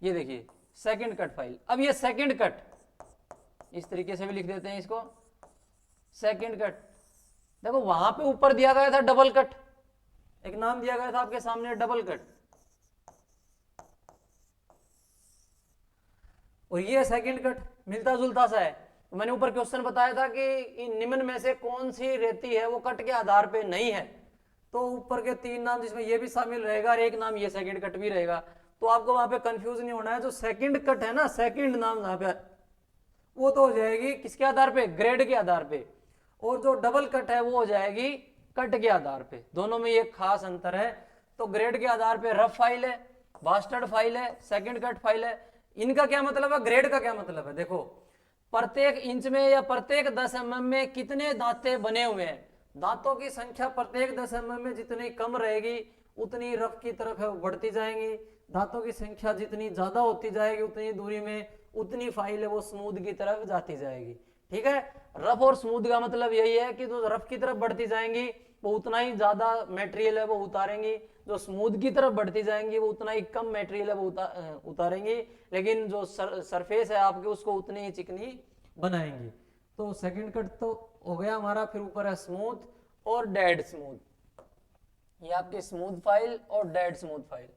ये देखिए सेकंड कट फाइल। अब ये सेकंड कट इस तरीके से भी लिख देते हैं इसको, सेकंड कट। देखो वहां पे ऊपर दिया गया था डबल कट, एक नाम दिया गया था आपके सामने डबल कट, और ये सेकंड कट मिलता जुलता सा है। तो मैंने ऊपर क्वेश्चन बताया था कि इन निम्न में से कौन सी रेती है वो कट के आधार पे नहीं है, तो ऊपर के 3 नाम जिसमें ये भी शामिल रहेगा और एक नाम ये सेकंड कट भी रहेगा, तो आपको वहां पे कंफ्यूज नहीं होना है। जो सेकंड कट है ना, सेकंड नाम जहां पे, वो तो हो जाएगी किसके आधार पे, ग्रेड के आधार पे, और जो डबल कट है वो हो जाएगी कट के आधार पे। दोनों में ये खास अंतर है। तो ग्रेड के आधार पे रफ फाइल है, बास्टर्ड फाइल है, सेकंड कट फाइल है। इनका क्या मतलब है, ग्रेड का क्या मतलब है, देखो प्रत्येक इंच में या प्रत्येक 10 mm में कितने दांते बने हुए हैं। दांतों की संख्या प्रत्येक 10 mm में जितनी कम रहेगी उतनी रफ की तरफ है वो बढ़ती जाएंगी। दांतों की संख्या जितनी ज्यादा होती जाएगी उतनी दूरी में उतनी फाइल है वो स्मूथ की तरफ जाती जाएगी। ठीक है, रफ और स्मूथ का मतलब यही है कि जो रफ की तरफ बढ़ती जाएंगी वो उतना ही ज्यादा मटेरियल है वो उतारेंगी, जो स्मूथ की तरफ बढ़ती जाएंगी वो उतना ही कम मटेरियल है वो उतारेंगी, लेकिन जो सरफेस है आपके उसको उतनी ही चिकनी बनाएंगी। तो सेकंड कट तो हो गया हमारा। फिर ऊपर है स्मूथ और डेड स्मूथ, ये आपकी स्मूथ फाइल और dead smooth file,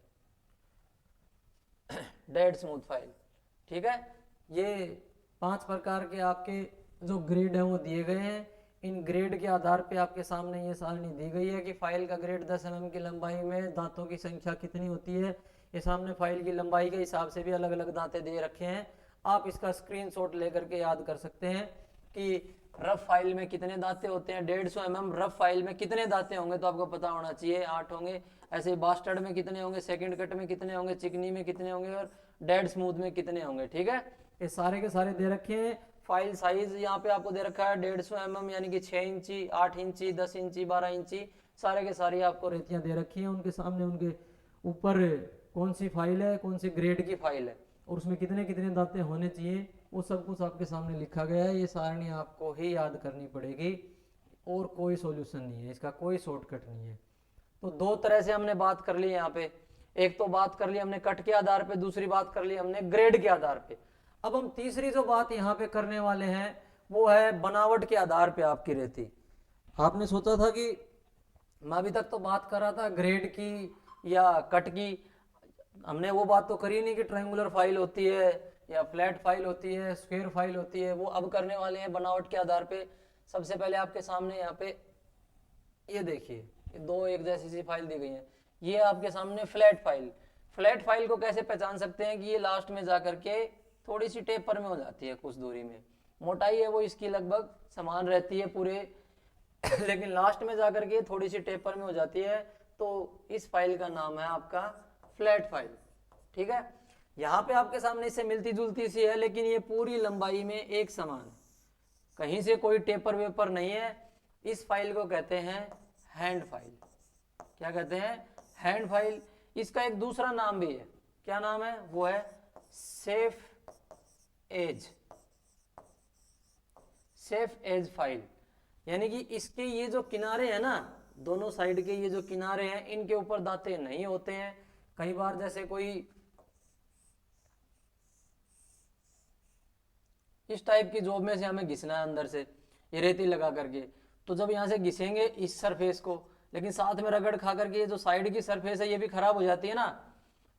dead smooth file. ठीक है, ये 5 प्रकार के आपके जो ग्रेड है वो दिए गए हैं। इन ग्रेड के आधार पे आपके सामने ये सारणी दी गई है कि फाइल का ग्रेड 10 mm की लंबाई में दांतों की संख्या कितनी होती है। ये सामने फाइल की लंबाई के हिसाब से भी अलग अलग दांते दे रखे हैं। आप इसका स्क्रीनशॉट लेकर के याद कर सकते हैं कि रफ फाइल में कितने दांते होते हैं, 150 mm रफ फाइल में कितने दांते होंगे, तो आपको पता होना चाहिए 8 होंगे। ऐसे बास्टर्ड में कितने होंगे, सेकंड कट में कितने होंगे, चिकनी में कितने होंगे और डेड स्मूथ में कितने होंगे। ठीक है, ये सारे के सारे दे रखे हैं। फाइल साइज यहाँ पे आपको दे रखा है 150 mm यानी कि 6 इंची, 8 इंची, 10 इंची, 12 इंची, सारे के सारे आपको रेतियां दे रखी हैं। उनके सामने उनके ऊपर कौन सी फाइल है, कौन सी ग्रेड की फाइल है और उसमें कितने कितने दांते होने चाहिए, वो सब कुछ आपके सामने लिखा गया है। ये सारणी आपको ही याद करनी पड़ेगी और कोई सॉल्यूशन नहीं है, इसका कोई शॉर्टकट नहीं है। तो 2 तरह से हमने बात कर ली यहाँ पे, एक तो बात कर ली हमने कट के आधार पे, दूसरी बात कर ली हमने ग्रेड के आधार पे। अब हम तीसरी जो बात यहाँ पे करने वाले हैं वो है बनावट के आधार पे आपकी रेती। आपने सोचा था कि मैं अभी तक तो बात कर रहा था ग्रेड की या कट की, हमने वो बात तो करी नहीं कि ट्रायंगुलर फाइल होती है या फ्लैट फाइल होती है, स्क्वायर फाइल होती है। वो अब करने वाले हैं बनावट के आधार पे। सबसे पहले आपके सामने यहाँ पे ये देखिए 2 एक जैसी सी फाइल दी गई है। ये आपके सामने फ्लैट फाइल। फ्लैट फाइल को कैसे पहचान सकते हैं कि ये लास्ट में जाकर के थोड़ी सी टेपर में हो जाती है, कुछ दूरी में मोटाई है वो इसकी लगभग समान रहती है पूरे लेकिन लास्ट में जाकर के थोड़ी सी टेपर में हो जाती है। तो इस फाइल का नाम है आपका फ्लैट फाइल। ठीक है, यहाँ पे आपके सामने इससे मिलती जुलती सी है लेकिन ये पूरी लंबाई में एक समान, कहीं से कोई टेपर वेपर नहीं है। इस फाइल को कहते हैं हैंड फाइल। क्या कहते हैं, हैंड फाइल। इसका एक दूसरा नाम भी है, क्या नाम है, वो है safe edge, safe edge file. यानी कि इसके ये जो किनारे हैं ना, दोनों साइड के ये जो किनारे हैं इनके ऊपर दांते नहीं होते हैं। कई बार जैसे कोई इस टाइप की जॉब में से हमें घिसना है अंदर से ये रेती लगा करके, तो जब यहाँ से घिसेंगे इस सरफेस को, लेकिन साथ में रगड़ खा करके ये जो साइड की सरफेस है ये भी खराब हो जाती है ना,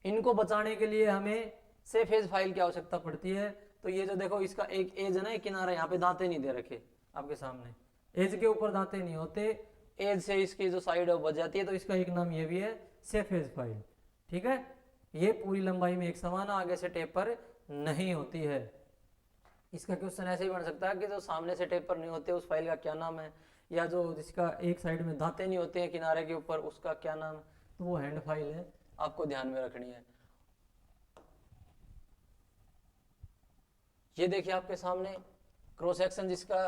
इनको बचाने के लिए हमें सेफ एज फाइल की आवश्यकता पड़ती है। तो ये जो देखो इसका एक एज है ना, एक किनारा, यहाँ पे दांते नहीं दे रखे आपके सामने, एज के ऊपर दांते नहीं होते, एज से इसकी जो साइड है वो बच जाती है। तो इसका एक नाम ये भी है सेफ एज फाइल। ठीक है, ये पूरी लंबाई में एक समान, आगे से टेपर नहीं होती है। इसका क्वेश्चन ऐसे ही बन सकता है कि जो सामने से टेपर नहीं होते उस फाइल का क्या नाम है, या जो जिसका एक साइड में दांते नहीं होते हैं किनारे के ऊपर उसका क्या नाम है, तो वो हैंड फाइल है, आपको ध्यान में रखनी है। ये देखिए आपके सामने क्रॉस सेक्शन जिसका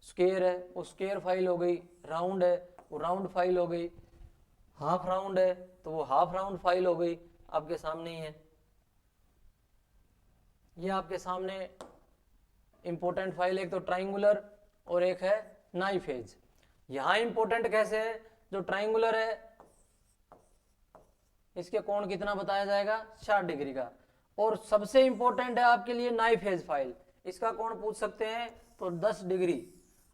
स्क्वायर है वो स्क्वायर फाइल हो गई, राउंड है वो राउंड फाइल हो गई, हाफ राउंड है तो वो हाफ राउंड फाइल हो गई, आपके सामने ही है। ये आपके सामने इंपॉर्टेंट फाइल, एक तो ट्राइंगुलर और एक है नाइफ एज। यहाँ इंपॉर्टेंट कैसे है, जो ट्राइंगुलर है इसके कोण कितना बताया जाएगा, 60 डिग्री का। और सबसे इंपॉर्टेंट है आपके लिए नाइफ एज फाइल, इसका कोण पूछ सकते हैं तो 10 डिग्री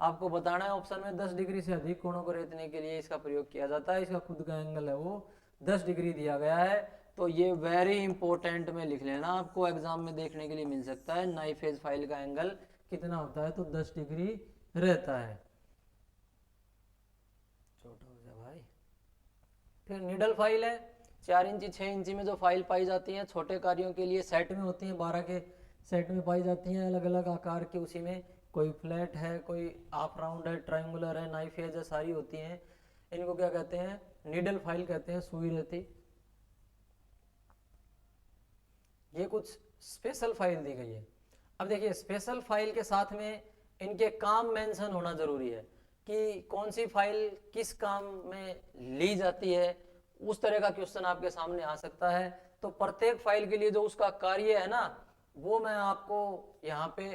आपको बताना है ऑप्शन में। 10 डिग्री से अधिक कोणों को रेतने के लिए इसका प्रयोग किया जाता है। इसका खुद का एंगल है वो 10 डिग्री दिया गया है, तो ये वेरी इंपॉर्टेंट में लिख लेना, आपको एग्जाम में देखने के लिए मिल सकता है। नाइफ एज फाइल का एंगल कितना होता है, तो 10 डिग्री रहता है। छोटा हो जाए भाई। फिर नीडल फाइल है, 4 इंची 6 इंची में जो फाइल पाई जाती है छोटे कार्यों के लिए, सेट में होती है, 12 के सेट में पाई जाती हैं, अलग अलग आकार की। उसी में कोई फ्लैट है, कोई हाफ राउंड है, ट्रायंगुलर है, नाइफ एज है, सारी होती हैं। इनको क्या कहते हैं, नीडल फाइल कहते हैं, सुई रहती। ये कुछ स्पेशल फाइल दी गई है। अब देखिए स्पेशल फाइल के साथ में इनके काम मेंशन होना जरूरी है कि कौन सी फाइल किस काम में ली जाती है, उस तरह का क्वेश्चन आपके सामने आ सकता है। तो प्रत्येक फाइल के लिए जो उसका कार्य है ना, वो मैं आपको यहाँ पे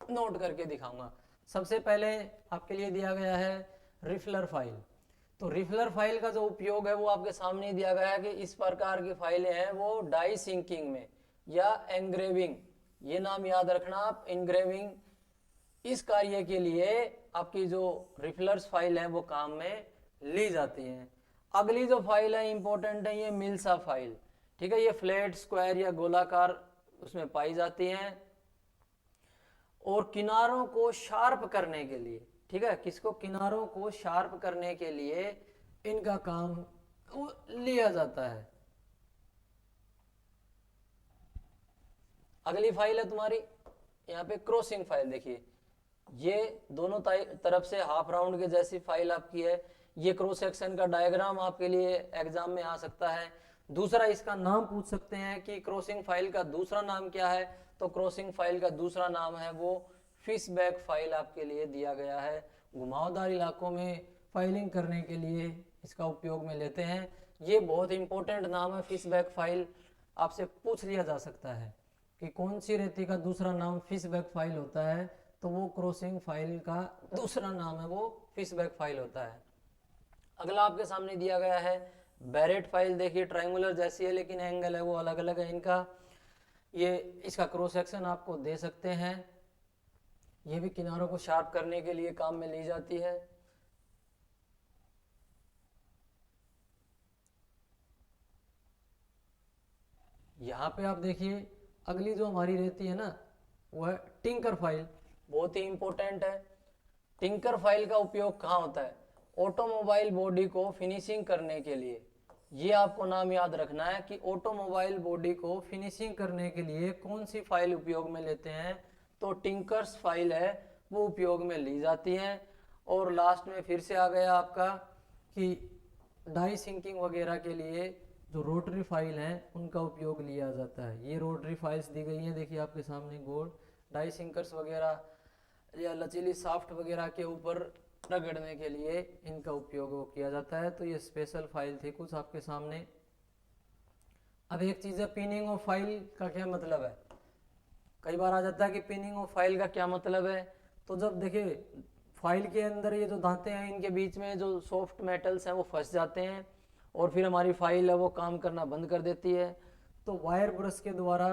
नोट करके दिखाऊंगा। सबसे पहले आपके लिए दिया गया है रिफलर फाइल। तो रिफलर फाइल का जो उपयोग है वो आपके सामने दिया गया है कि इस प्रकार की फाइलें हैं वो डाई सिंकिंग में या एंग्रेविंग, ये नाम याद रखना आप, एंग्रेविंग, इस कार्य के लिए आपकी जो रिफलर्स फाइल है वो काम में ली जाती है। अगली जो फाइल है इंपॉर्टेंट है, ये मिल्सा फाइल, ठीक है। ये फ्लैट, स्क्वायर या गोलाकार उसमें पाई जाती हैं और किनारों को शार्प करने के लिए, ठीक है, किसको, किनारों को शार्प करने के लिए इनका काम लिया जाता है। अगली फाइल है तुम्हारी यहाँ पे क्रॉसिंग फाइल। देखिए ये दोनों तरफ से हाफ राउंड के जैसी फाइल आपकी है। ये क्रॉस सेक्शन का डायग्राम आपके लिए एग्जाम में आ सकता है। दूसरा इसका नाम पूछ सकते हैं कि क्रॉसिंग फाइल का दूसरा नाम क्या है, तो क्रॉसिंग फाइल का दूसरा नाम है वो फिश बैक फाइल आपके लिए दिया गया है। घुमावदार इलाकों में फाइलिंग करने के लिए इसका उपयोग में लेते हैं। ये बहुत इंपॉर्टेंट नाम है फिश बैक फाइल, आपसे पूछ लिया जा सकता है कि कौन सी रेती का दूसरा नाम फिश बैक फाइल होता है, तो वो क्रॉसिंग फाइल का दूसरा नाम है वो फिश बैक फाइल होता है। अगला आपके सामने दिया गया है बैरेट फाइल। देखिए ट्रायंगुलर जैसी है लेकिन एंगल है वो अलग अलग है इनका। ये इसका क्रॉस सेक्शन आपको दे सकते हैं। ये भी किनारों को शार्प करने के लिए काम में ली जाती है। यहाँ पे आप देखिए अगली जो हमारी रहती है ना वो है टिंकर फाइल, बहुत ही इंपॉर्टेंट है। टिंकर फाइल का उपयोग कहाँ होता है, ऑटोमोबाइल बॉडी को फिनिशिंग करने के लिए। ये आपको नाम याद रखना है कि ऑटोमोबाइल बॉडी को फिनिशिंग करने के लिए कौन सी फाइल उपयोग में लेते हैं, तो टिंकर्स फाइल है वो उपयोग में ली जाती है। और लास्ट में फिर से आ गया आपका कि डाई सिंकिंग वगैरह के लिए जो रोटरी फाइल हैं उनका उपयोग लिया जाता है। ये रोटरी फाइल्स दी गई हैं, देखिए आपके सामने गोल डाई सिंकर्स वगैरह या लचीली साफ्ट वगैरह के ऊपर रगड़ने के लिए इनका उपयोग किया जाता है। तो ये स्पेशल फाइल थी कुछ आपके सामने। अब एक चीज़ है पिनिंग ऑफ फाइल का क्या मतलब है, कई बार आ जाता है कि पिनिंग ऑफ फाइल का क्या मतलब है। तो जब देखिए फाइल के अंदर ये जो दांते हैं इनके बीच में जो सॉफ्ट मेटल्स हैं वो फंस जाते हैं और फिर हमारी फाइल है वो काम करना बंद कर देती है। तो वायर ब्रश के द्वारा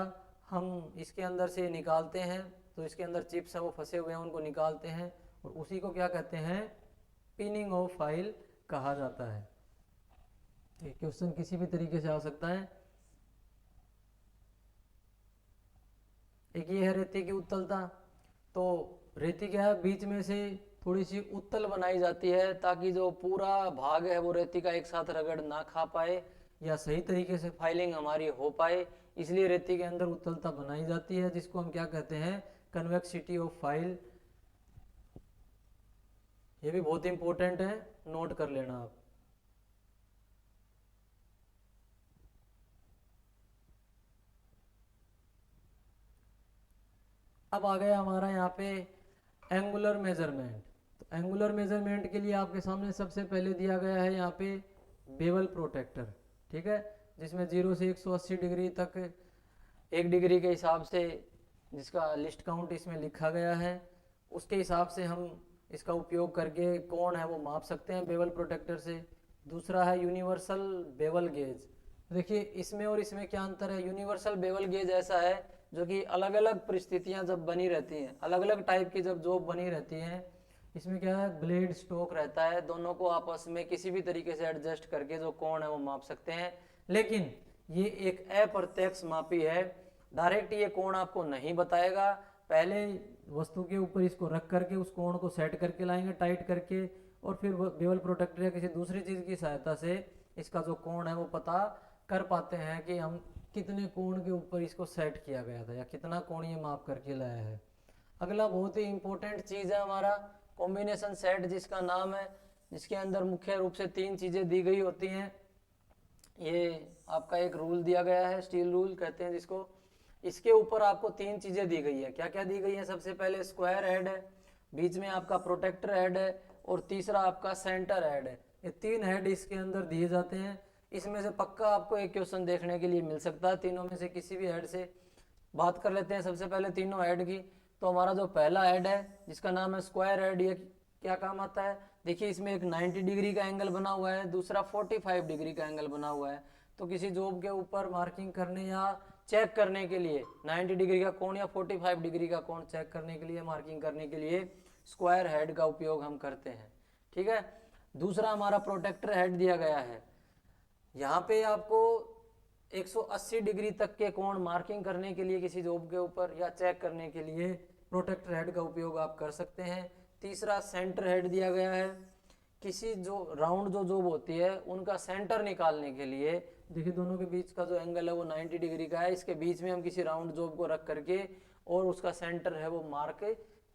हम इसके अंदर से निकालते हैं, तो इसके अंदर चिप्स हैं वो फंसे हुए हैं उनको निकालते हैं और उसी को क्या कहते हैं, पिनिंग ऑफ फाइल कहा जाता है। ये क्वेश्चन किसी भी तरीके से आ सकता है। एक ये है रेती की उत्तलता। तो रेती क्या है, बीच में से थोड़ी सी उत्तल बनाई जाती है ताकि जो पूरा भाग है वो रेती का एक साथ रगड़ ना खा पाए या सही तरीके से फाइलिंग हमारी हो पाए, इसलिए रेती के अंदर उत्तलता बनाई जाती है, जिसको हम क्या कहते हैं, कन्वेक्सिटी ऑफ फाइल। ये भी बहुत इंपॉर्टेंट है, नोट कर लेना आप। अब आ गया हमारा यहाँ पे एंगुलर मेजरमेंट। तो एंगुलर मेजरमेंट के लिए आपके सामने सबसे पहले दिया गया है यहाँ पे बेवल प्रोटेक्टर, ठीक है, जिसमें 0 से 180 डिग्री तक 1 डिग्री के हिसाब से जिसका लिस्ट काउंट इसमें लिखा गया है, उसके हिसाब से हम इसका उपयोग करके कोण है वो माप सकते हैं बेवल प्रोटेक्टर से। दूसरा है यूनिवर्सल बेवल गेज। देखिए इसमें और इसमें क्या अंतर है। यूनिवर्सल बेवल गेज ऐसा है जो कि अलग अलग परिस्थितियां जब बनी रहती हैं, अलग अलग टाइप की जब जॉब बनी रहती हैं, इसमें क्या है ब्लेड स्टोक रहता है, दोनों को आपस में किसी भी तरीके से एडजस्ट करके जो कोण है वो माप सकते हैं। लेकिन ये एक अप्रत्यक्ष मापी है, डायरेक्ट ये कोण आपको नहीं बताएगा। पहले वस्तु के ऊपर इसको रख करके उस कोण को सेट करके लाएंगे टाइट करके, और फिर बेवल प्रोटेक्टर या किसी दूसरी चीज की सहायता से इसका जो कोण है वो पता कर पाते हैं कि हम कितने कोण के ऊपर इसको सेट किया गया था या कितना कोण ये माप करके लाया है। अगला बहुत ही इंपॉर्टेंट चीज है हमारा कॉम्बिनेशन सेट, जिसका नाम है, जिसके अंदर मुख्य रूप से 3 चीजें दी गई होती हैं। ये आपका एक रूल दिया गया है, स्टील रूल कहते हैं जिसको। इसके ऊपर आपको 3 चीजें दी गई है। क्या क्या दी गई है? सबसे पहले स्क्वायर हेड है, बीच में आपका प्रोटेक्टर हेड है, और तीसरा आपका सेंटर हेड है। ये 3 हेड इसके अंदर दिए जाते हैं। इसमें से पक्का आपको एक क्वेश्चन देखने के लिए मिल सकता है, तीनों में से किसी भी हेड से। बात कर लेते हैं सबसे पहले तीनों हेड की। तो हमारा जो पहला हेड है जिसका नाम है स्क्वायर हेड, ये क्या काम आता है? देखिए इसमें एक 90 डिग्री का एंगल बना हुआ है, दूसरा 45 डिग्री का एंगल बना हुआ है। तो किसी जॉब के ऊपर मार्किंग करने या चेक करने के लिए 90 डिग्री का कोण या 45 डिग्री का कोण चेक करने के लिए, मार्किंग करने के लिए स्क्वायर हेड का उपयोग हम करते हैं। ठीक है। दूसरा हमारा प्रोटेक्टर हेड दिया गया है। यहाँ पे आपको 180 डिग्री तक के कोण मार्किंग करने के लिए किसी जॉब के ऊपर या चेक करने के लिए प्रोटेक्टर हेड का उपयोग आप कर सकते हैं। तीसरा सेंटर हेड दिया गया है। किसी जो राउंड जो जॉब होती है उनका सेंटर निकालने के लिए, देखिए दोनों के बीच का जो एंगल है वो 90 डिग्री का है, इसके बीच में हम किसी राउंड जॉब को रख करके और उसका सेंटर है वो मार्क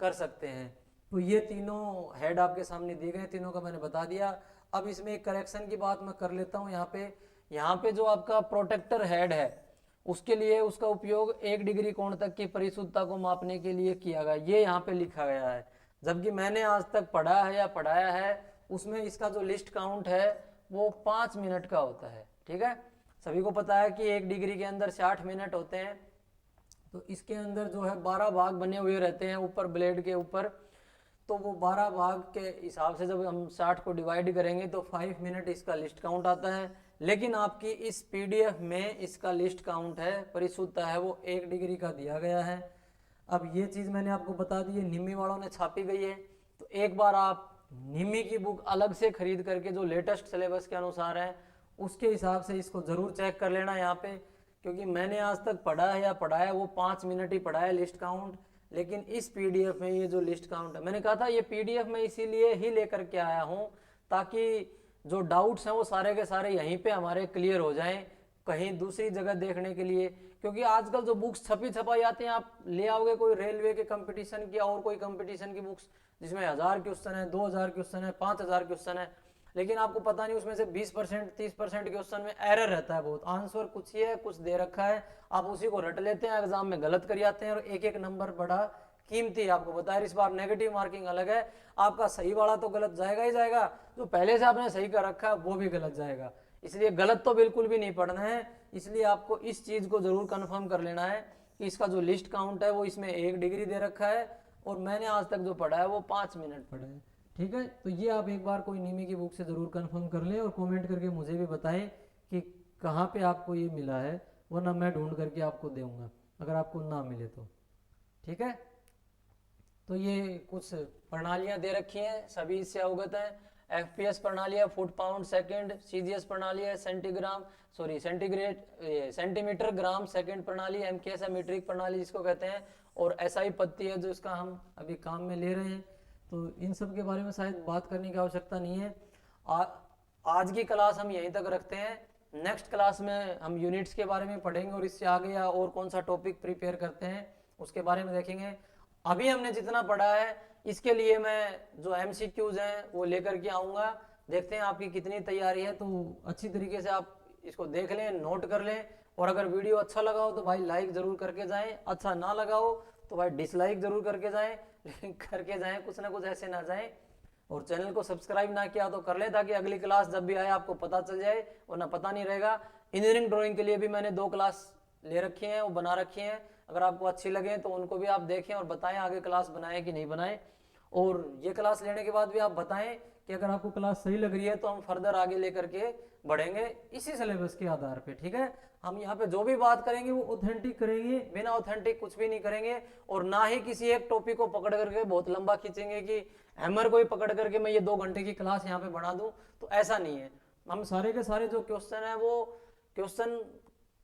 कर सकते हैं। तो ये तीनों हेड आपके सामने दिए गए, तीनों का मैंने बता दिया। अब इसमें एक करेक्शन की बात मैं कर लेता हूँ। यहाँ पे जो आपका प्रोटेक्टर हेड है उसके लिए उसका उपयोग 1 डिग्री कोण तक की परिशुद्धता को मापने के लिए किया गया, ये यहाँ पे लिखा गया है। जबकि मैंने आज तक पढ़ा है या पढ़ाया है उसमें इसका जो लिस्ट काउंट है वो 5 मिनट का होता है। ठीक है, सभी को पता है कि 1 डिग्री के अंदर 60 मिनट होते हैं। तो इसके अंदर जो है 12 भाग बने हुए रहते हैं ऊपर ब्लेड के ऊपर। तो वो 12 भाग के हिसाब से जब हम 60 को डिवाइड करेंगे तो 5 मिनट इसका लिस्ट काउंट आता है। लेकिन आपकी इस पीडीएफ में इसका लिस्ट काउंट है, परिशुद्धता है वो 1 डिग्री का दिया गया है। अब ये चीज़ मैंने आपको बता दी है, निम्मी वालों ने छापी गई है। तो एक बार आप निम्मी की बुक अलग से खरीद करके जो लेटेस्ट सिलेबस के अनुसार है उसके हिसाब से इसको ज़रूर चेक कर लेना यहाँ पे, क्योंकि मैंने आज तक पढ़ा है या पढ़ाया वो 5 मिनट ही पढ़ा है लिस्ट काउंट। लेकिन इस पीडीएफ में ये जो लिस्ट काउंट है, मैंने कहा था ये पीडीएफ में इसीलिए ही लेकर के आया हूँ ताकि जो डाउट्स हैं वो सारे के सारे यहीं पे हमारे क्लियर हो जाएं, कहीं दूसरी जगह देखने के लिए। क्योंकि आजकल जो बुक्स छपी छपाई आती हैं, आप ले आओगे कोई रेलवे के कंपटीशन की और कोई कंपटीशन की बुक्स जिसमें 1000 क्वेश्चन है, 2000 क्वेश्चन है, 5000 क्वेश्चन है, लेकिन आपको पता नहीं उसमें से 20% 30% क्वेश्चन में एरर रहता है बहुत। आंसर कुछ ही है, कुछ दे रखा है, आप उसी को रट लेते हैं, एग्जाम में गलत कर जाते हैं और एक एक नंबर बड़ा कीमती आपको बता है। इस बार नेगेटिव मार्किंग अलग है, आपका सही वाला तो गलत जाएगा ही जाएगा, जो पहले से आपने सही कर रखा है वो भी गलत जाएगा। इसलिए गलत तो बिल्कुल भी नहीं पढ़ना है। इसलिए आपको इस चीज को जरूर कंफर्म कर लेना है कि इसका जो लिस्ट काउंट है वो इसमें 1 डिग्री दे रखा है और मैंने आज तक जो पढ़ा है वो 5 मिनट पढ़ा है। ठीक है, तो ये आप एक बार कोई निमी की बुक से जरूर कंफर्म कर लें और कमेंट करके मुझे भी बताएं कि कहाँ पे आपको ये मिला है, वरना मैं ढूंढ करके आपको दूंगा अगर आपको ना मिले तो। ठीक है, तो ये कुछ प्रणालियां दे रखी हैं, सभी इससे अवगत हैं। एफपीएस प्रणाली है फुट पाउंड सेकंड, सीजीएस प्रणाली है सेंटीमीटर ग्राम सेकंड प्रणाली, एमकेएस है मीट्रिक प्रणाली जिसको कहते हैं, और एसआई पत्ती है जो इसका हम अभी काम में ले रहे हैं। तो इन सब के बारे में शायद बात करने की आवश्यकता नहीं है। आज की क्लास हम यहीं तक रखते हैं। नेक्स्ट क्लास में हम यूनिट्स के बारे में पढ़ेंगे और इससे आगे या और कौन सा टॉपिक प्रिपेयर करते हैं उसके बारे में देखेंगे। अभी हमने जितना पढ़ा है इसके लिए मैं जो एमसीक्यूज हैं वो लेकर के आऊँगा, देखते हैं आपकी कितनी तैयारी है। तो अच्छी तरीके से आप इसको देख लें, नोट कर लें, और अगर वीडियो अच्छा लगा हो तो भाई लाइक ज़रूर करके जाएं, अच्छा ना लगा हो तो भाई डिसलाइक ज़रूर करके जाएं, लेकिन करके जाएं, कुछ ना कुछ ऐसे ना जाएं। और चैनल को सब्सक्राइब ना किया तो कर लें ताकि अगली क्लास जब भी आए आपको पता चल जाए, वरना पता नहीं रहेगा। इंजीनियरिंग ड्राइंग के लिए भी मैंने 2 क्लास ले रखी हैं, वो बना रखी हैं, अगर आपको अच्छी लगे तो उनको भी आप देखें और बताएं आगे क्लास बनाएं कि नहीं बनाएं। और ये क्लास लेने के बाद भी आप बताएं कि अगर आपको क्लास सही लग रही है तो हम फर्दर आगे लेकर के बढ़ेंगे इसी सिलेबस के आधार पे, ठीक है। हम यहाँ पे जो भी बात करेंगे वो ऑथेंटिक करेंगे, बिना ऑथेंटिक कुछ भी नहीं करेंगे, और ना ही किसी एक टॉपिक को पकड़ करके बहुत लंबा खींचेंगे कि हैमर को ही पकड़ करके मैं ये 2 घंटे की क्लास यहाँ पे बढ़ा दूं, तो ऐसा नहीं है। हम सारे के सारे जो क्वेश्चन है वो क्वेश्चन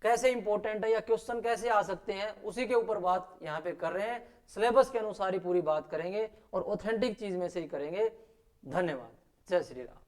कैसे इंपॉर्टेंट है या क्वेश्चन कैसे आ सकते हैं उसी के ऊपर बात यहाँ पे कर रहे हैं, सिलेबस के अनुसार ही पूरी बात करेंगे और ऑथेंटिक चीज में से ही करेंगे। धन्यवाद। जय श्री राम।